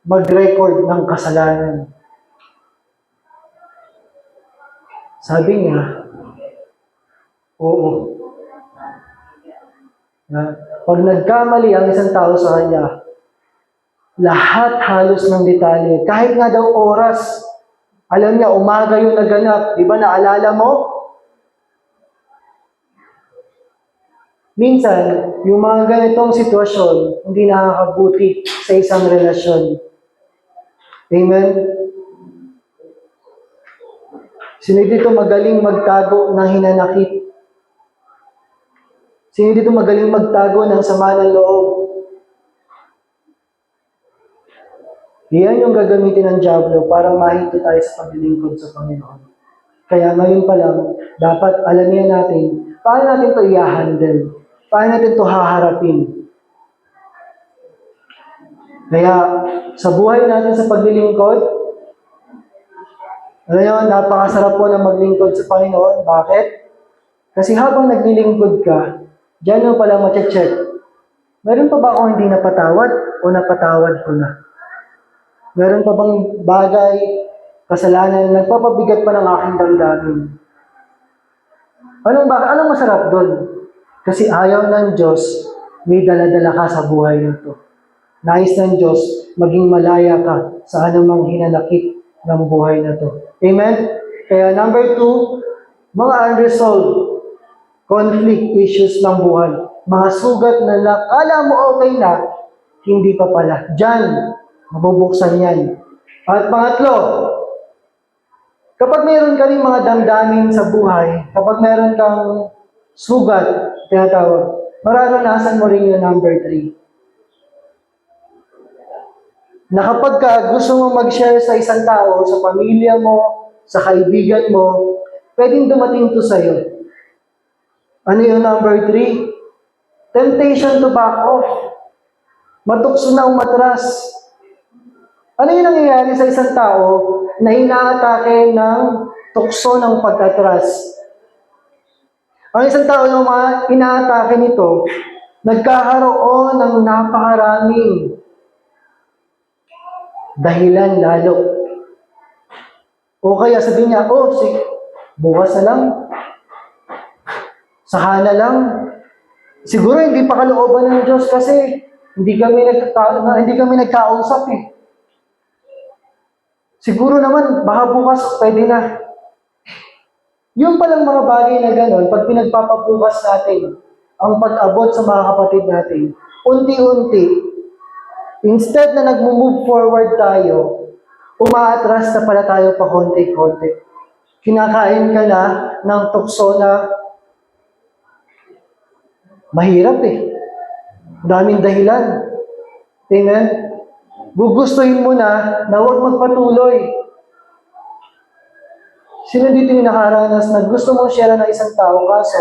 mag-record ng kasalanan? Sabi niya, oo. Pag nagkamali ang isang tao sa kanya, lahat halos ng detalye. Kahit nga daw oras, alam niya, umaga yung naganap. Di ba naalala mo? Minsan, yung mga ganitong sitwasyon, hindi nakakabuti sa isang relasyon. Amen? Sino dito magaling magtago ng hinanakit? Sino dito magaling magtago ng sama ng loob? Yan yung gagamitin ng Diablo para mahinto tayo sa paglilingkod sa Panginoon. Kaya ngayon pa lang, dapat alamin natin, paano natin ito i-handle? Paano natin ito haharapin? Kaya, sa buhay natin sa paglilingkod, alam nyo, napakasarap po na maglingkod sa Panginoon. Bakit? Kasi habang naglilingkod ka, diyan mo pala mache-check. Meron pa ba akong hindi napatawad o napatawad ko na? Meron pa bang bagay, kasalanan, nagpapabigat pa ng aking damdamin? Anong masarap doon? Kasi ayaw ng Diyos, may dala-dala ka sa buhay nito. Nais ng Diyos, maging malaya ka sa anumang hinanakit ng buhay na to. Amen? Kaya number 2, mga unresolved conflict issues ng buhay. Mga sugat na nakala mo okay na, hindi pa pala. Diyan, mabubuksan yan. At pangatlo, kapag meron ka rin mga damdamin sa buhay, kapag meron kang sugat, tinatawag, mararanasan mo rin yung number 3. Na kapag ka gusto mo mag-share sa isang tao, sa pamilya mo, sa kaibigan mo, pwedeng dumating to sa'yo. Ano yung number 3? Temptation to back off. Matukso na umatras. Ano yung nangyayari sa isang tao na inaatake ng tukso ng pagkatras? Ang isang tao na inaatake nito, nagkakaroon ng napakaraming dahilan lalo. O kaya sabihin niya, sige, bukas na lang, saka na lang. Siguro hindi pa kalooban ng Diyos kasi hindi kami nagkausap eh. Siguro naman, baka bukas pwede na. Yung palang mga bagay na gano'n, pag pinagpapabukas natin ang pag-abot sa mga kapatid natin, unti-unti, instead na nag-move forward tayo, umaatras na pala tayo pa konti-konti. Kinakain ka na ng tukso na mahirap eh. Daming dahilan. Amen? Gugustuhin mo na huwag magpatuloy. Sino dito yung nakaranas na gusto mong share na isang tao kaso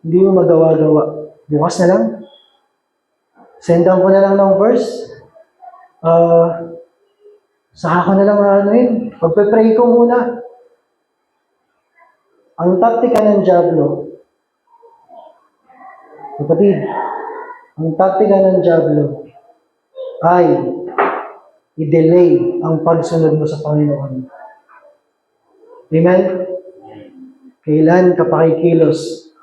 hindi mo magawa-gawa? Bukas na lang. Sendan ko na lang ng verse. Saka ko na lang Pagpe-pray ko muna. Ang taktika ng Diablo, kapatid, ang taktika ng Diablo ay i-delay ang pagsunod mo sa Panginoon. Amen? Kailan ka pakikilos?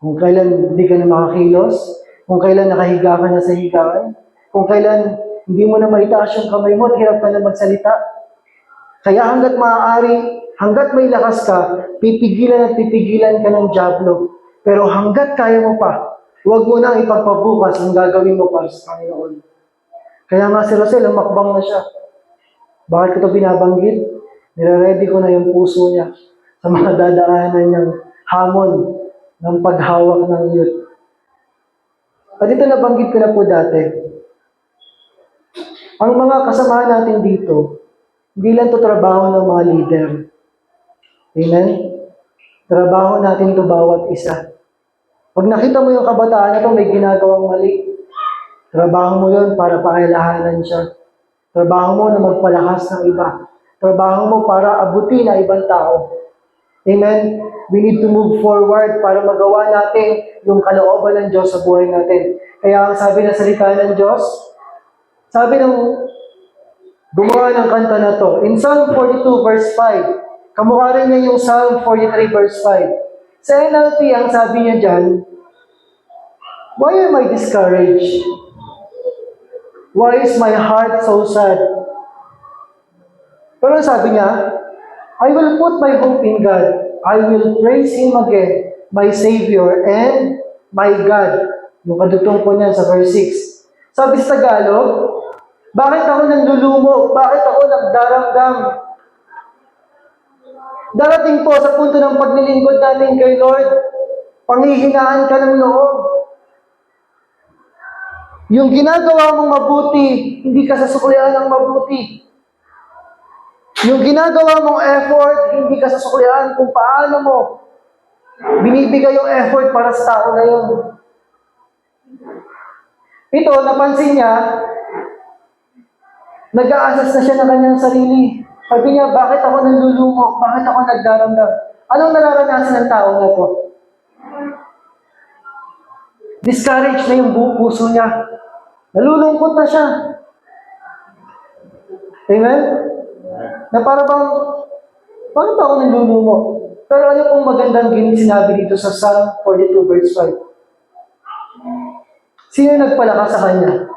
Kung kailan hindi ka na makakilos, kung kailan nakahiga ka na sa higaan, kung kailan hindi mo na maitaas yung kamay mo at hirap ka na magsalita. Kaya hanggat maaari, hanggat may lakas ka, pipigilan at pipigilan ka ng Diablo. Pero hanggat kaya mo pa, huwag mo nang ipagpabukas ang gagawin mo para sa Panginoon. Kaya nga si Rosel, umakbang na siya. Bakit ko ito binabanggit? Nire-ready ko na yung puso niya sa mga dadaanan niyang hamon ng paghawak ng youth. At ito nabanggit ko na po dati. Ang mga kasamahan natin dito, hindi lang ito trabaho ng mga leader. Amen? Trabaho natin ito bawat isa. Pag nakita mo yung kabataan na ito, may ginagawang mali, trabaho mo yun para pakailahanan siya. Trabaho mo na magpalakas ng iba. Trabaho mo para abutin ang ibang tao. Amen? We need to move forward para magawa natin yung kalooban ng Diyos sa buhay natin. Kaya ang sabi ng salita ng Diyos, sabi ng gumawa ng kanta na to, in Psalm 42 verse 5, kamukha rin niya yung Psalm 43 verse 5. Sa NLT, ang sabi niya dyan, why am I discouraged? Why is my heart so sad? Pero sabi niya, I will put my hope in God. I will praise Him again, my Savior and my God. Yung kadugtong po niyan sa verse 6. Sabi sa Tagalog, bakit ako nanlulumo? Bakit ako nagdaramdam? Darating po sa punto ng paglilingkod natin kay Lord, panghihinaan ka ng loob. Yung ginagawa mong mabuti, hindi ka sasuklian ng mabuti. Yung ginagawa mong effort, hindi ka sasuklian kung paano mo binibigay yung effort para sa tao na yun. Ito, napansin niya, nag-aasas na siya ng kanyang sarili. Sabi niya, bakit ako nanlulumo? Bakit ako nagdaramdam? Anong nararanasan ng tao na to? Discouraged na yung puso niya. Nalulungkot na siya. Amen? Na para bang, bakit ako nanlulumo? Pero ano pong magandang sinabi dito sa Psalm 42 verse 5? Sino nagpalakas sa kanya?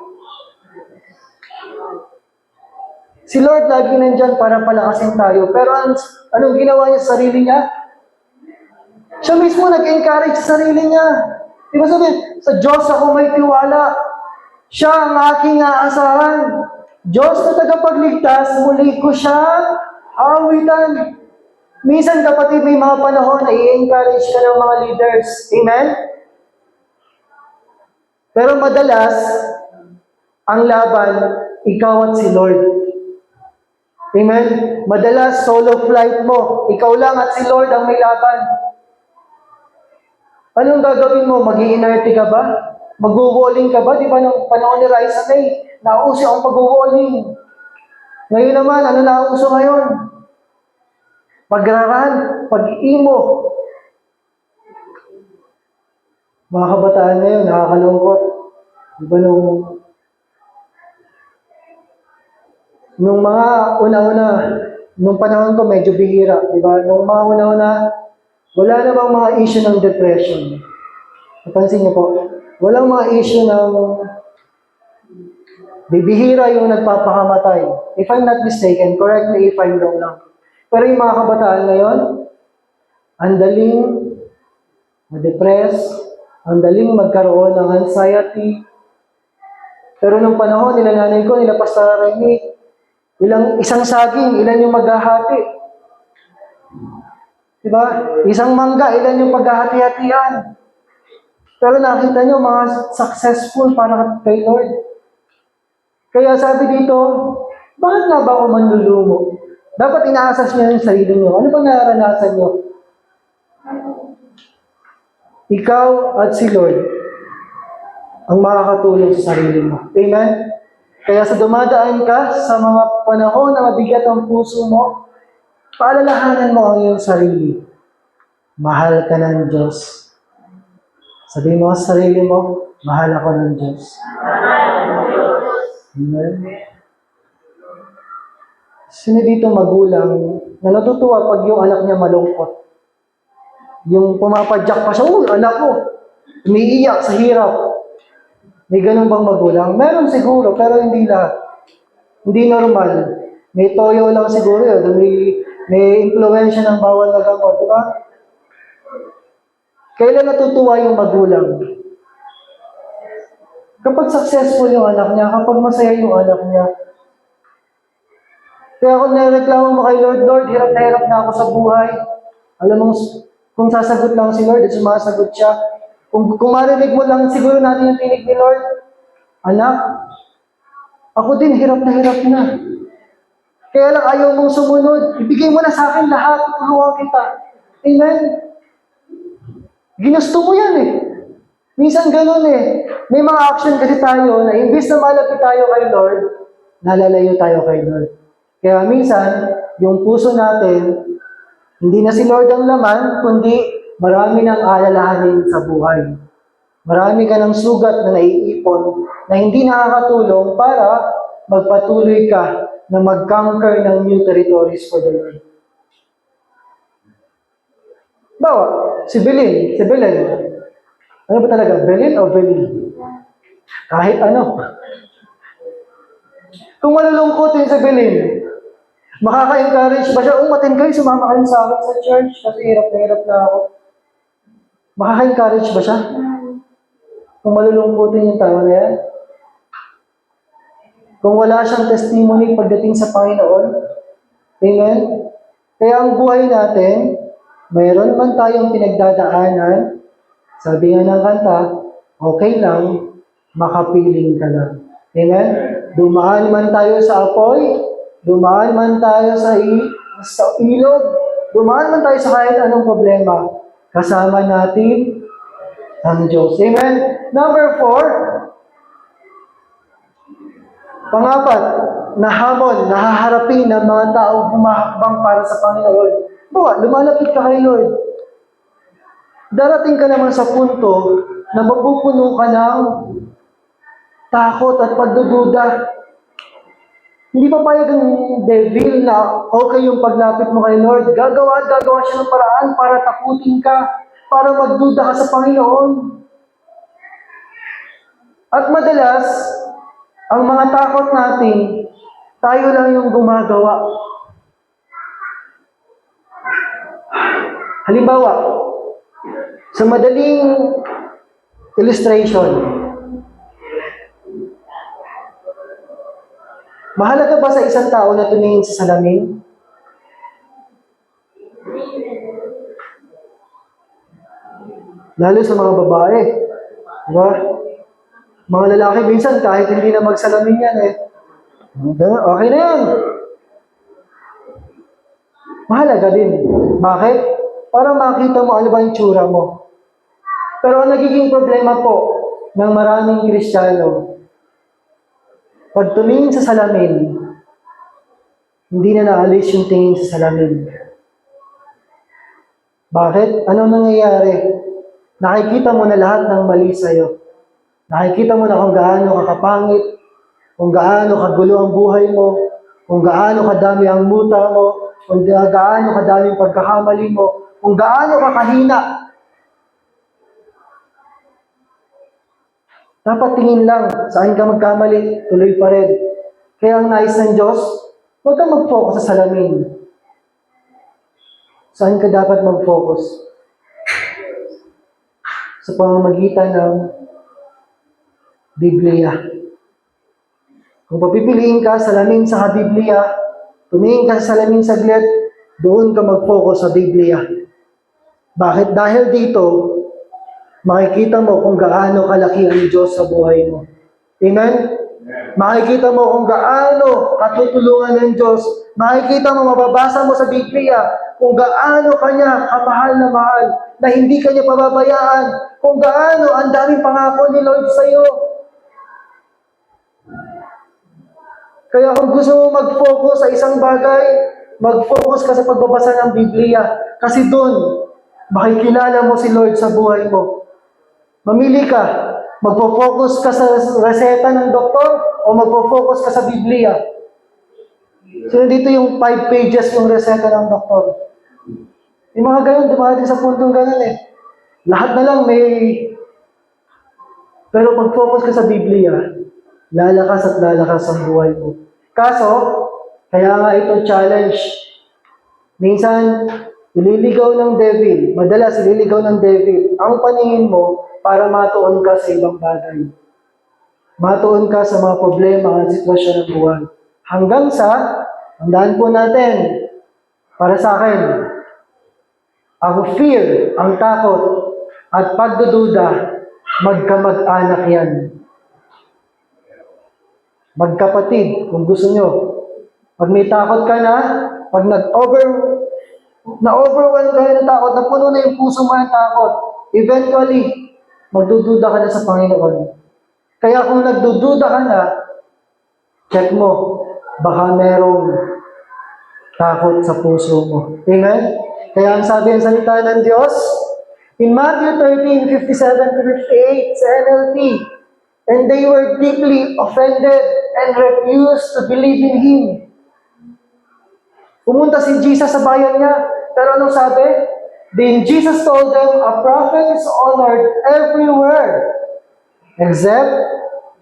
Si Lord lagi nandyan para palakasin tayo. Pero anong ginawa niya sa sarili niya? Siya mismo nag-encourage sa sarili niya. Diba sabi, sa Diyos ako may tiwala. Siya ang aking aasahan. Diyos na tagapagligtas, muli ko siya aawitan. Minsan kapatid, may mga panahon na i-encourage ka ng mga leaders. Amen? Pero madalas, ang laban, ikaw at si Lord. Amen? Madalas, solo flight mo. Ikaw lang at si Lord ang may laban. Anong gagawin mo? Mag-i-inerte ka ba? Mag-walling ka ba? Di ba nung panahon ni Raisa May, nauso ang pag-walling. Ngayon naman, ano nauso ngayon? Pagraran, pag-iimo. Mga kabataan ngayon, nakakalungkot. Di ba nung mga una-una, nung panahon ko medyo bihira, di ba? Nung mga una-una, wala namang mga issue ng depression. Napansin niyo po, walang mga issue ng bibihira yung nagpapakamatay. If I'm not mistaken, correct me if I'm wrong lang. Pero yung mga kabataan ngayon, ang daling ma-depress, ang daling magkaroon ng anxiety. Pero nung panahon, nila nanay ko, nila Pastor Remy, isang saging, ilan yung maghahati? Diba? Isang mangga, ilan yung paghahati-hatian? Pero nakita nyo, mga successful para kay Lord. Kaya sabi dito, bakit nga ba ako manlulumo? Dapat inaasas niyo yung sarili niyo. Ano bang naranasan niyo? Ikaw at si Lord ang makakatulong sa sarili mo. Amen? Kaya sa dumadaan ka sa mga panahon na mabigat ang puso mo, paalalahanan mo ang iyong sarili. Mahal ka ng Diyos. Sabihin mo sa sarili mo, mahal ako ng Diyos. Amen? Sino dito magulang na natutuwa pag yung anak niya malungkot? Yung pumapadyak pa siya, anak ko, umiiyak sa hirap. May ganun bang magulang? Meron siguro, pero hindi lahat. Hindi normal. May toyo lang siguro yun. May impluensya ng bawal na gamot, di ba? Kailan natutuwa yung magulang? Kapag successful yung anak niya, kapag masaya yung anak niya. Kaya kung nireklamo mo kay Lord, Lord, hirap na ako sa buhay. Alam mo, kung sasagot lang si Lord, at sumasagot siya. Kung marinig mo lang, siguro natin yung tinig ni Lord, anak, ako din, hirap na. Kaya lang ayaw mong sumunod. Ibigay mo na sa akin lahat, tutulungan kita. Amen? Ginusto mo yan eh. Minsan ganun eh. May mga action kasi tayo na imbis na malapit tayo kay Lord, nalalayo tayo kay Lord. Kaya minsan, yung puso natin, hindi na si Lord ang laman, kundi marami ng alalahanin sa buhay. Marami ka ng sugat na naiipon na hindi nakakatulong para magpatuloy ka na mag-conquer ng new territories for the Lord. Bawa, si Belen. Ano ba talaga? Belen o Belen? Kahit ano. Kung malulungkot yun sa Belen, makaka-encourage ba siya? Umatin kayo, sumama kayo sa akin sa church kasi hirap na ako. Makaka-encourage ba siya? Kung malulungkotin yung tao na yan? Kung wala siyang testimony pagdating sa Panginoon, amen? Kaya ang buhay natin, mayroon man tayong pinagdadaanan, sabi nga ng kanta, okay lang, makapiling ka lang. Amen? Dumaan man tayo sa apoy, dumaan man tayo sa ilog, dumaan man tayo sa kahit anong problema, kasama natin ang Diyos. Amen? Number 4, pangapat, nahamon, nahaharapin ng mga taong humahakbang para sa Panginoon. Bawa, lumalapit ka kay Lord. Darating ka naman sa punto na mapupuno ka ng takot at pagdududa. Hindi pa payag ang devil na okay yung paglapit mo kay Lord. Gagawa siya ng paraan para takutin ka, para magduda ka sa Panginoon. At madalas, ang mga takot natin, tayo lang yung gumagawa. Halimbawa, sa madaling illustration, Mahalaga ba sa isang tao na tumingin sa salamin? Lalo sa mga babae. Diba? Mga lalaki, minsan kahit hindi na magsalamin yan eh. Okay na yan. Mahalaga din. Bakit? Para makita mo ano ba yung tsura mo. Pero ang nagiging problema po ng maraming Kristiyano, pag tumingin sa salamin, hindi na naalis yung tingin sa salamin. Bakit? Ano nangyayari? Nakikita mo na lahat ng mali sa'yo. Nakikita mo na kung gaano ka kapangit, kung gaano kagulo ang buhay mo, kung gaano kadami ang muta mo, kung gaano kadami ang pagkakamali mo, kung gaano ka kahina. Dapat tingin lang, saan ka magkamali, tuloy pa rin. Kaya ang nais ng Diyos, huwag kang mag-focus sa salamin. Saan ka dapat mag-focus? Sa pamamagitan ng Biblia. Kung papipiliin ka salamin sa Biblia, tumingin ka sa salamin saglit, doon ka mag-focus sa Biblia. Bakit? Dahil dito, makikita mo kung gaano kalaki ang Diyos sa buhay mo. Amen? Makikita mo kung gaano katutulungan ng Diyos. Makikita mo, mababasa mo sa Biblia kung gaano kanya kamahal na mahal, na hindi kanya pababayaan, kung gaano ang daming pangako ni Lord sa iyo. Kaya kung gusto mo mag-focus sa isang bagay, mag-focus ka sa pagbabasa ng Biblia. Kasi doon, makikilala mo si Lord sa buhay mo. Mamili ka. Magpo-focus ka sa reseta ng doktor o magpo-focus ka sa Biblia. So, dito yung 5 pages yung reseta ng doktor. Yung mga ganun, dumating sa puntong ganun eh. Lahat na lang may... Pero pag-focus ka sa Biblia, lalakas at lalakas ang buhay mo. Kaso, kaya nga ito challenge. Minsan, ililigaw ng devil. Madalas, ililigaw ng devil. Ang paningin mo, para matuon ka sa ibang bagay. Matuon ka sa mga problema at sitwasyon ng buhay. Hanggang sa, tandaan po natin, para sa akin, ang fear, ang takot, at pagdududa, magkamag-anak yan. Magkapatid, kung gusto nyo. Pag may takot ka na, pag na-overwhelm ka na takot, napuno na yung puso mo ng takot, eventually, magdududa ka na sa Panginoon. Kaya kung nagdududa ka na, check mo, baka merong takot sa puso mo. Amen? Kaya ang sabi ng salita ng Diyos, in Matthew 13:57-58 sa NLT, and they were deeply offended and refused to believe in Him. Pumunta si Jesus sa bayan niya, pero anong sabi? Then Jesus told them, a prophet is honored everywhere, except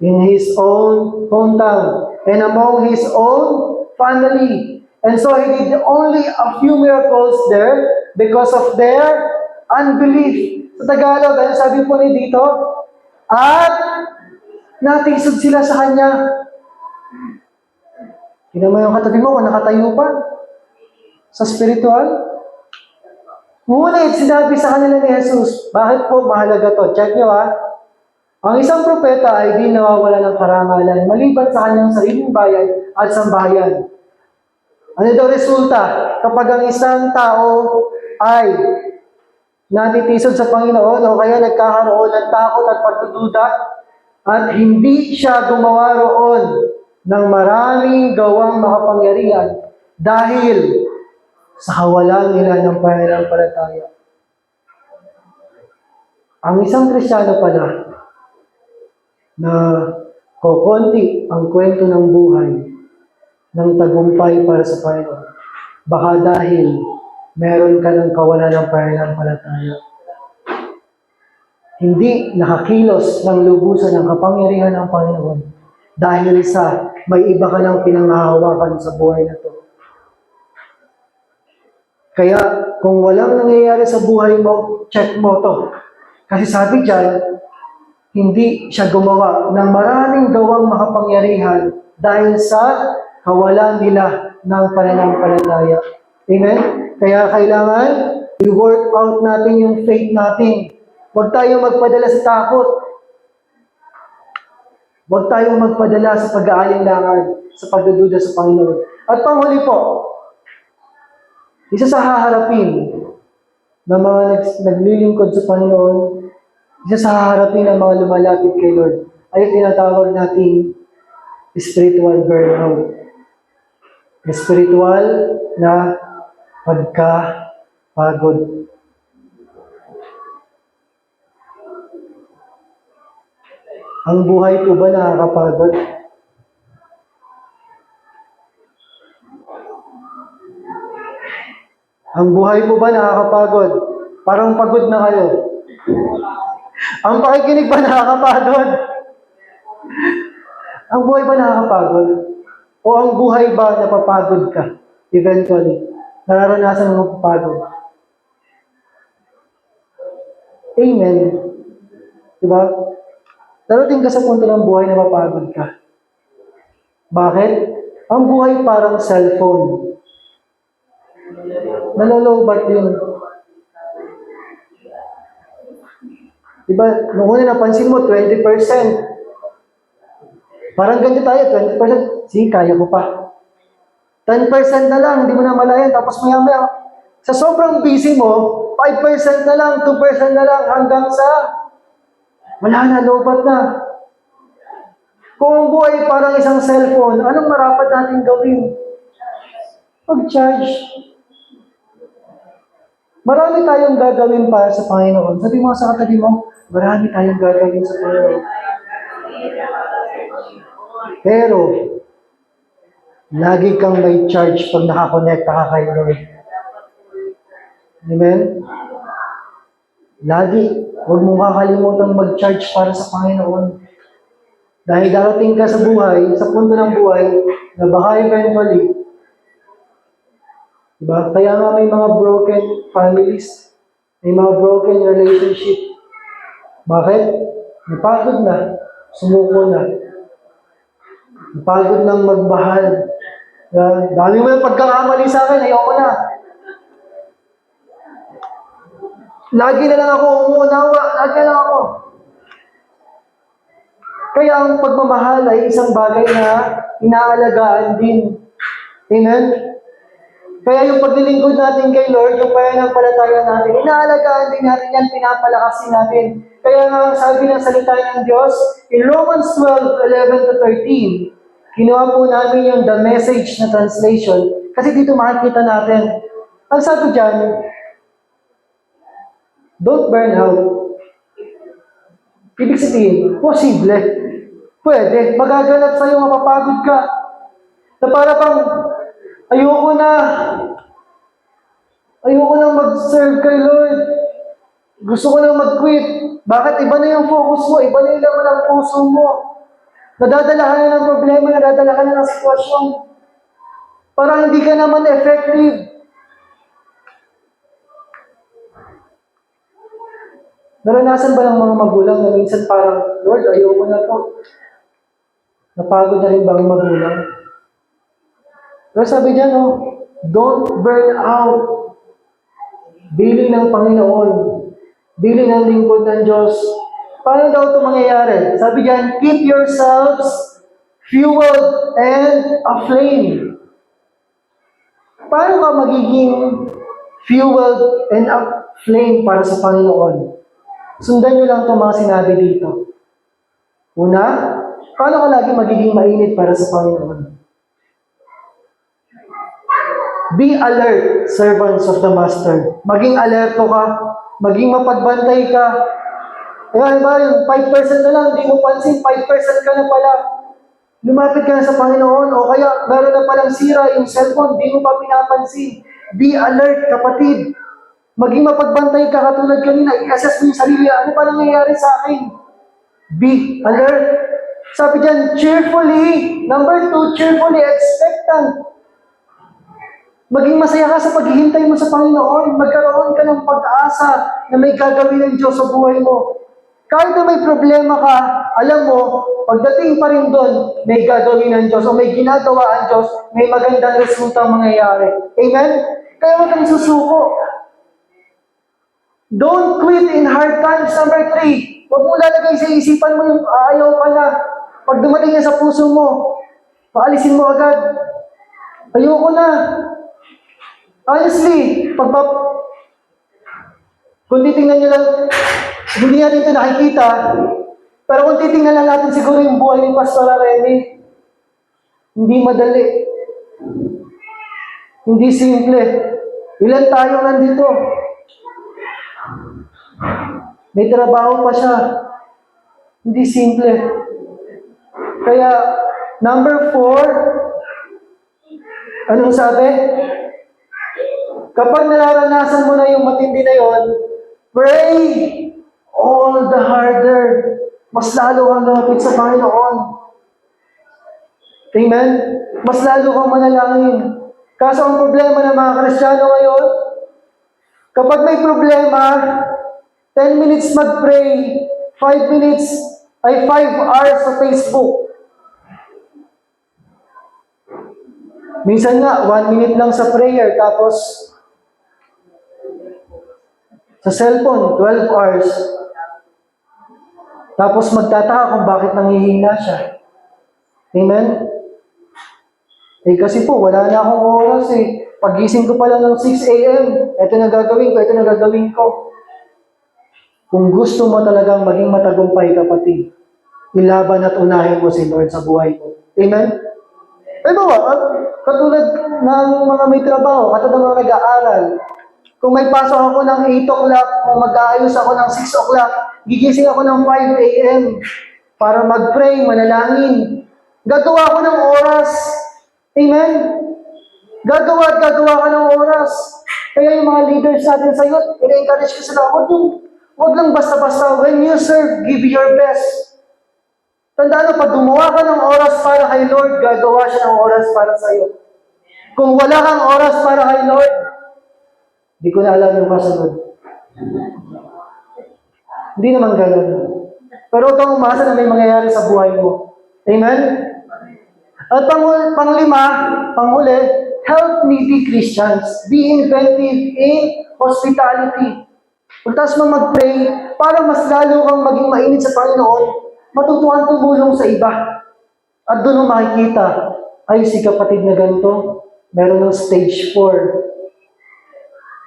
in his own hometown and among his own family. And so he did only a few miracles there because of their unbelief. Sa Tagalog, ano sabi po ni dito? At natisod sila sa kanya. Tingnan mo yung katabi mo, nakatayo pa. Sa spiritual. Ngunit sinabi sa kanila ni Jesus, bakit po mahalaga to? Check nyo ha. Ang isang propeta ay di nawawala ng karangalan maliban sa kanyang sariling bayan at sambahayan. Ano daw resulta? Kapag ang isang tao ay natitisod sa Panginoon o kaya nagkakaroon ng takot at pagdududa at hindi siya gumawa roon ng maraming gawang makapangyarihan dahil sa kawalan nila ng pananampalataya. Ang isang Kristiyano pala na kokonti ang kwento ng buhay ng tagumpay para sa Panginoon. Baka dahil meron ka ng kawalan ng pananampalataya. Hindi nakakilos ng lubusan ng kapangyarihan ng Panginoon dahil sa may iba ka ng pinanghahawakan sa buhay na to. Kaya, kung walang nangyayari sa buhay mo, check mo to. Kasi sabi dyan, hindi siya gumawa ng maraming gawang makapangyarihan dahil sa kawalan nila ng pananampalataya. Amen? Kaya kailangan i-work out natin yung faith natin. Huwag tayong magpadala sa takot. Huwag tayong magpadala sa pag-aalinlangan, sa pagdududa sa Panginoon. At panghuli po, isa sa haharapin ng mga naglilingkod sa Panginoon, isa sa haharapin ng mga lumalapit kay Lord, ay tinatawag nating spiritual burnout. Spiritual na pagkapagod. Ang buhay po ba nakakapagod? Ang buhay po ba nakakapagod? Parang pagod na kayo. Ang pakikinig ba nakakapagod? Ang buhay ba nakakapagod? O ang buhay ba napapagod ka? Eventually. Nararanasan mo mapapagod. Amen. Diba? Darating ka sa punto ng buhay na mapagod ka. Bakit? Ang buhay parang cellphone. Nalolobat yun. Diba? Noong una napansin mo, 20%. Parang ganito tayo, 20%. Sige, kaya ko pa. 10% na lang, hindi mo na malayan. Tapos maya-maya, sa sobrang busy mo, 5% na lang, 2% na lang, hanggang sa wala na, lobat na. Kung ang buhay parang isang cellphone, anong marapat natin gawin? Mag-charge. Marami tayong gagawin para sa Panginoon. Sabi mo sa katabi mo, marami tayong gagawin sa Panginoon. Pero, lagi kang may charge pag nakakonekta ka kay Lord. Amen? Lagi, huwag mong kakalimutan mag-charge para sa Panginoon. Dahil darating ka sa buhay, sa punto ng buhay, na baka eventually, diba? Kaya nga may mga broken families, may mga broken relationship. Bakit? Napagod na, sumuko na. Napagod nang magmahal. Dami mo yung pagkakamali sa akin, ayoko na. Lagi na lang ako umuunawa, lagi na lang ako. Kaya ang pagmamahal ay isang bagay na inaalagaan din. Amen? Kaya yung paglilingkod natin kay Lord, yung pananampalataya natin, inaalagaan din natin yan, pinapalakasin natin. Kaya nga sabi ng salita ng Diyos, in Romans 12:11-13, kinuha po namin yung The Message na translation, kasi dito makikita natin, ang sabi dyan, don't burn out. Ibig sabihin, posible. Pwede. Magaganap sa'yo, mapapagod ka. Na para bang, ayoko na mag-serve kay Lord. Gusto ko na mag-quit. Bakit? Iba na yung focus mo, iba na yung laman ng puso mo. Nadadala ka na ng problema, nadadala ka na ng sitwasyon. Parang hindi ka naman effective. Naranasan ba ng mga magulang na minsan parang, Lord, ayoko na to. Napagod na rin ba ang magulang? Pero sabi niya, no, don't burn out. Bili ng Panginoon. Bili ng lingkod ng Diyos. Paano daw ito mangyayari? Sabi niyan, keep yourselves fueled and aflame. Paano ka magiging fueled and aflame para sa Panginoon? Sundan niyo lang itong mga sinabi dito. Una, paano ka lagi magiging mainit para sa Panginoon? Be alert, servants of the Master. Maging alerto ka. Maging mapagbantay ka. Kaya ba yung 5% na lang, hindi mo pansin, 5% ka na pala. Lumapit ka na sa Panginoon, o kaya meron na palang sira yung cellphone, hindi mo pa pinapansin. Be alert, kapatid. Maging mapagbantay ka katulad kanina, i-assess mo yung sarili, ano pa nangyayari sa akin? Be alert. Sabi dyan, cheerfully. Number 2, cheerfully expectant. Maging masaya ka sa paghihintay mo sa Panginoon. Magkaroon ka ng pag-asa na may gagawin ng Diyos sa buhay mo. Kahit na may problema ka, alam mo, pagdating pa rin doon, may gagawin ng Diyos o may ginagawa ang Diyos, may magandang resulta ang mangyayari. Amen? Kaya huwag kang susuko. Don't quit in hard times. Number 3, huwag mo lalagay sa isipan mo yung ayaw ka na. Pag dumating yan sa puso mo, paalisin mo agad. Ayoko na. Honestly, kung titingnan nyo lang, hindi natin ito nakikita, pero kung titingnan lang natin siguro yung buhay ni Pastor Remy, hindi madali. Hindi simple. Ilan tayo nandito? May trabaho pa siya. Hindi simple. Kaya, number 4, anong sabi? Kapag nararanasan mo na yung matindi na yon, pray all the harder. Mas lalo kang lumapit sa Panginoon. Amen? Mas lalo kang manalangin. Kaso ang problema ng mga Kristiyano ngayon, kapag may problema, 10 minutes mag-pray, 5 minutes, 5 hours sa Facebook. Minsan nga, 1 minute lang sa prayer, tapos sa cellphone, 12 hours. Tapos magtataka kung bakit nangihina siya. Amen? Kasi po, wala na akong oras eh. Pagising ko pa lang ng 6 a.m., ito na gagawin ko. Kung gusto mo talagang maging matagumpay, kapatid, ilaban at unahin mo si Lord sa buhay mo. Amen? Katulad ng mga may trabaho, katulad ng mga nag-aaral, kung may pasok ako ng 8 o'clock, kung mag-aayos ako ng 6 o'clock, gigising ako ng 5 a.m. para mag-pray, manalangin. Gagawa ko ng oras. Amen? Gagawa ka ng oras. Kaya yung mga leaders natin sa youth, ina-encourage ko sila, huwag lang basta-basta. When you serve, give your best. Tandaan mo, pag gumawa ka ng oras para kay Lord, gagawa siya ng oras para sa iyo. Kung wala kang oras para kay Lord, di ko na alam yung kasunod. Hindi naman ganun. Pero huwag kang umasa na may mangyayari sa buhay mo. Amen? At panghuli, help needy Christians. Be inventive in hospitality. Pagtas mo mag-pray, para mas lalo kang maging mainit sa Panginoon, matutuhan tumulong sa iba. At doon mo makikita, ay si kapatid na ganito, meron ng stage 4.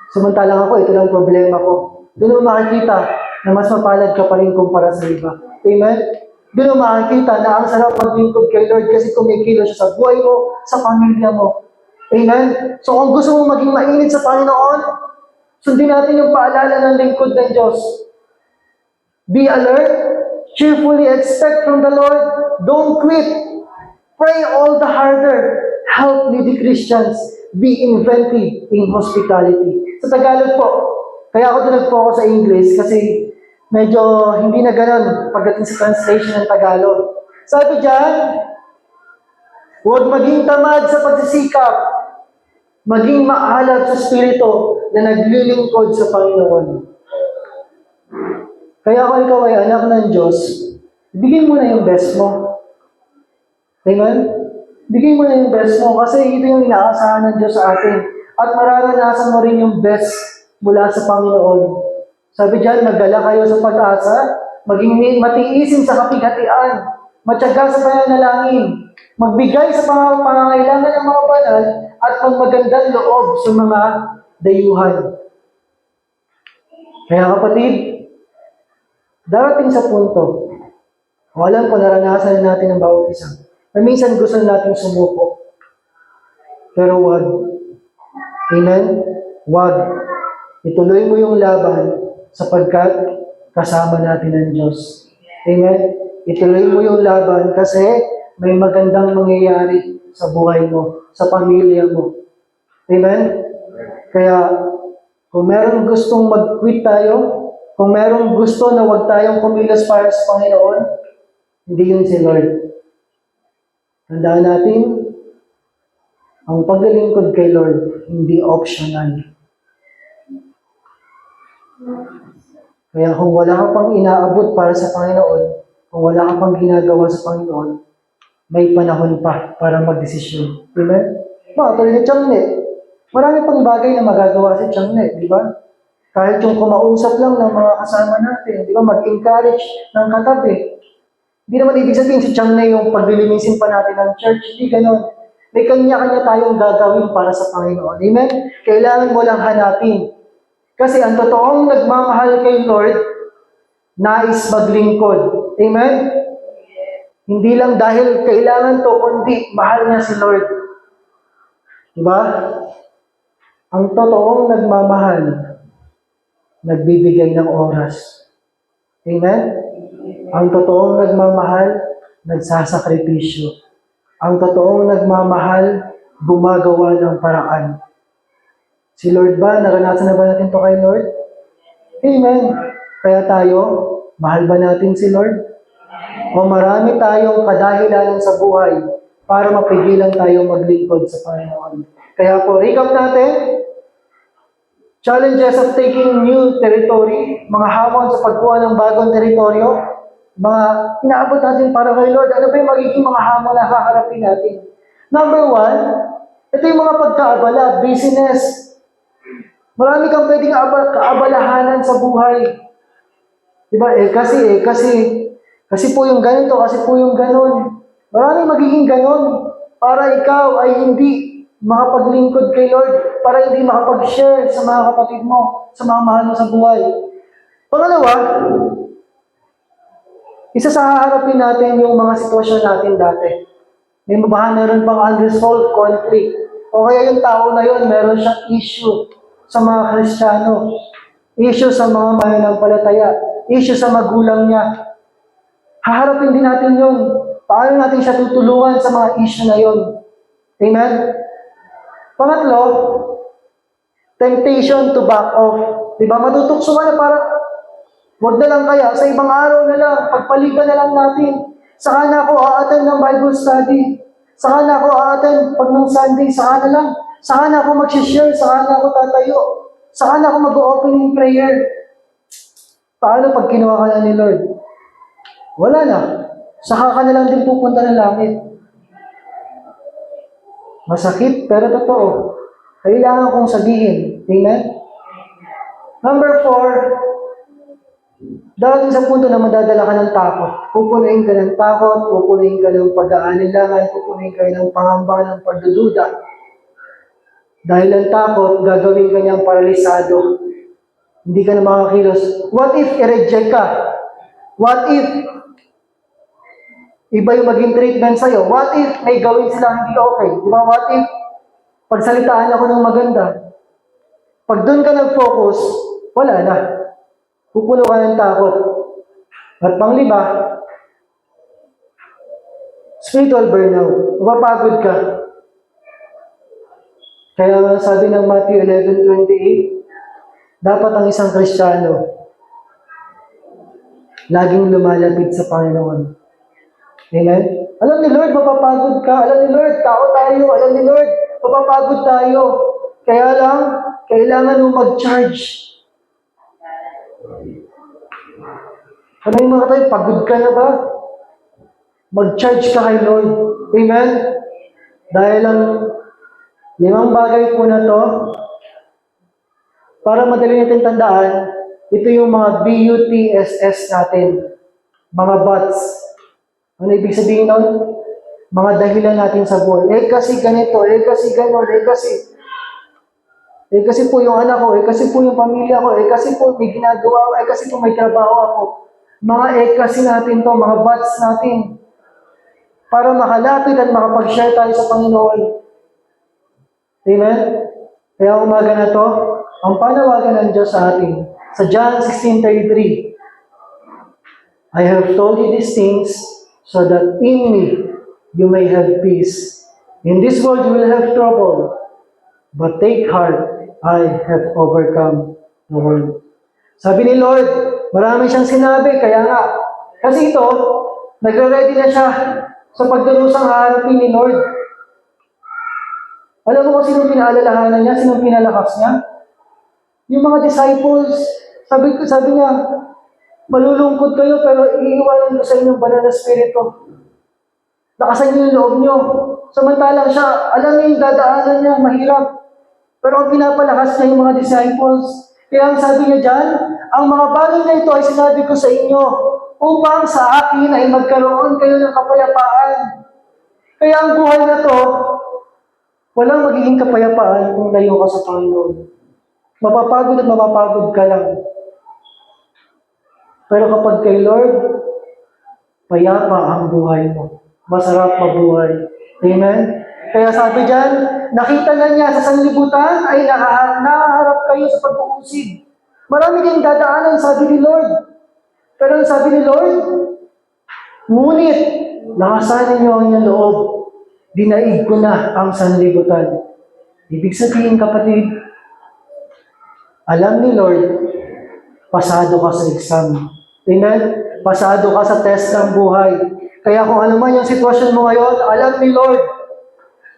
Samantalang ako, ito lang problema ko. Doon mo makikita na mas mapalad ka pa rin kumpara sa iba. Amen? Doon mo makikita na ang sarap maglingkod kay Lord kasi kumikilos siya sa buhay mo, sa pamilya mo. Amen? So kung gusto mo maging mainit sa Panginoon, sundin natin yung paalala ng lingkod ng Diyos. Be alert, cheerfully expect from the Lord, don't quit, pray all the harder, help needy Christians, be inventive in hospitality. Sa Tagalog po, kaya ako nag-focus sa English kasi medyo hindi na ganun pagdating sa translation ng Tagalog. Sabi dyan, huwag maging tamad sa pagsisikap, maging maalab sa spirito na naglilingkod sa Panginoon. Kaya kung ikaw ay anak ng Diyos, bigyan mo na yung best mo. Amen? Bigyan mo na yung best mo kasi ito yung inaasahan ng Diyos sa atin. At mararanasan mo rin yung best mula sa Panginoon. Sabi dyan, magdala kayo sa pag-asa, maging matiisin sa kapighatian, matyaga sa pananalangin, magbigay sa pangangailangan ng mga banal, at magmagandang loob sa mga dayuhan. Kaya kapatid, darating sa punto, alam ko naranasan natin ang bawat isa, na minsan gusto natin sumuko. Pero wag. Amen? Wag. Ituloy mo yung laban sapagkat kasama natin ang Diyos. Amen? Ituloy mo yung laban kasi may magandang mangyayari sa buhay mo, sa pamilya mo. Amen? Kaya, kung meron gustong mag-quit tayo, kung meron gusto na wag tayong kumilos para sa Panginoon, hindi yun si Lord. Tandaan natin, ang paglilingkod kay Lord, hindi optional. Kaya kung wala ka pang inaabot para sa Panginoon, kung wala ka pang ginagawa sa Panginoon, may panahon pa para magdesisyon. Amen? Tuloy na Tiangne. Marami pang bagay na magagawa si Tiangne, di ba? Kahit yung kumausap lang ng mga kasama natin, di ba? Mag-encourage ng katabi. Hindi naman ibig sabihin si Tiangne yung paglilinisin pa natin ng church. Hindi ganon. May kanya-kanya tayong gagawin para sa Panginoon. Amen? Kailangan mo lang hanapin. Kasi ang totoong nagmamahal kay Lord, nais maglingkod. Amen? Hindi lang dahil kailangan to, kundi mahal niya si Lord. Diba? Ang totoong nagmamahal, nagbibigay ng oras. Amen? Ang totoong nagmamahal, nagsasakripisyo. Ang totoong nagmamahal, gumagawa ng paraan. Si Lord ba, naranasan na ba natin to kay Lord? Amen. Kaya tayo, mahal ba natin si Lord? O marami tayong kadahilanan sa buhay para mapigilan tayo maglingkod sa Panginoon. Kaya po, recap natin, challenges of taking new territory, mga hamon sa pagkuha ng bagong teritoryo, mga inaabot natin para kay Lord, ano ba yung magiging mga hamon na haharapin natin? Number 1, ito yung mga pagkaabala, busyness. Marami kang pwedeng kaabalahanan sa buhay. Diba? Kasi po yung ganito, kasi po yung ganon. Maraming magiging ganon para ikaw ay hindi makapaglingkod kay Lord, para hindi makapag-share sa mga kapatid mo, sa mga mahal mo sa buhay. Pangalawa, isa sa haharapin natin yung mga sitwasyon natin dati. May meron pang unresolved conflict. O kaya yung tao na yun, meron siyang issue sa mga Kristiyano, issue sa mga mananampalataya, issue sa magulang niya. Haharapin din natin yun. Paano natin siya tutulungan sa mga issue na yun? Amen? Pangatlo, temptation to back off. Diba? Matutukso ka na parang, wag na lang kaya, sa ibang araw na lang, pagpaliban na lang natin. Saka na ako a-attend ng Bible study. Saka na ako a-attend pag ng Sunday, saka na lang. Saka na ako mag-share, saka na ako tatayo. Saka na ako mag-opening prayer. Paano pag kinuha ka na ni Lord? Wala na. Saka ka na lang din pupunta ng langit. Masakit, pero totoo. Kailangan kong sabihin. Amen? Number 4, darating sa punto na madadala ka ng takot. Pupunuin ka ng takot, pupunuin ka ng pag-aanilangan, pupunuin ka ng pangamba, ng pagdududa. Dahil ang takot, gagawin ka niyang paralisado. Hindi ka na makakilos. What if i-reject ka? What if iba yung maging treatment sa'yo? What if may gawin sila hindi okay? Diba? What if pagsalitaan ako ng maganda? Pag doon ka nag-focus, wala na. Pupuno ka ng takot. At panglima, spiritual burnout. Mapapagod ka. Kaya sabi ng Matthew 11:28, dapat ang isang Kristiyano laging lumalapit sa Panginoon. Amen? Alam ni Lord, mapapagod ka. Alam ni Lord, tao tayo. Alam ni Lord, mapapagod tayo. Kaya lang, kailangan mo mag-charge. Ano yung mga tayo, pagod ka na ba? Mag-charge ka kay Lord. Amen? Dahil ang 5 bagay po na to, para madali natin tandaan, ito yung mga BUTSS natin. Mga buts. Ano ibig sabihin nun? Mga dahilan natin sa buhay. Kasi ganito, kasi ganon, kasi. Kasi po yung anak ko, kasi po yung pamilya ko, kasi po may ginagawa ko, kasi po may trabaho ako. Mga kasi natin to, mga buts natin. Para makalapit at makapag-share tayo sa Panginoon. Amen? Kaya umaga na to, ang panawagan ng Diyos sa atin, sa John 16:33, I have told you these things so that in me you may have peace. In this world you will have trouble, but take heart, I have overcome the world. Sabi ni Lord, marami siyang sinabi, kaya nga, kasi ito, nagre-ready na siya sa pagdarusang harapin ni Lord. Alam mo kung sino pinaalalahanan niya, sino pinalakas niya? Yung mga disciples, Sabi niya, malulungkot kayo pero iiwanan ko sa inyong banal na spirito. Lakasan niyo yung loob niyo. Samantalang siya, alam niya yung dadaanan niya, mahirap. Pero ang pinapalakas niya yung mga disciples. Kaya ang sabi niya dyan, ang mga bagay na ito ay sinabi ko sa inyo upang sa akin ay magkaroon kayo ng kapayapaan. Kaya ang buhay na to, walang magiging kapayapaan kung layo ka sa Panginoon. Mapapagod at mapapagod ka lang. Pero kapag kay Lord, payapa ang buhay mo. Masarap mabuhay. Amen? Kaya sabi dyan, nakita na niya sa sanlibutan ay nakaharap kayo sa pag-uusig. Marami kayong dadaanan, sabi ni Lord. Pero ang sabi ni Lord, ngunit, lakasan ninyo ang inyong loob. Dinaig ko na ang sanlibutan. Ibig sabihin, kapatid, alam ni Lord, pasado ka sa exam. Amen? Pasado ka sa test ng buhay. Kaya kung ano man yung sitwasyon mo ngayon, alam ni Lord,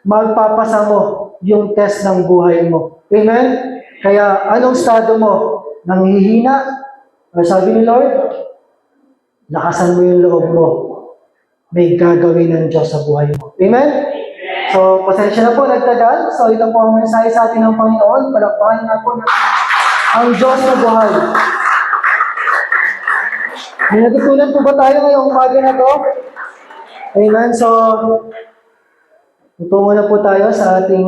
magpapasa mo yung test ng buhay mo. Amen? Kaya anong estado mo? Nanghihina? Ang sabi ni Lord, lakasan mo yung loob mo. May gagawin ng Diyos sa buhay mo. Amen? So, pasensya na po, nagtagal. So, ito po ang mensahe sa atin ng Panginoon. Palakpakan na po natin ang Diyos na buhay. May natutunan po ba tayo ngayong umaga na to? Amen. So, tutungo na po tayo sa ating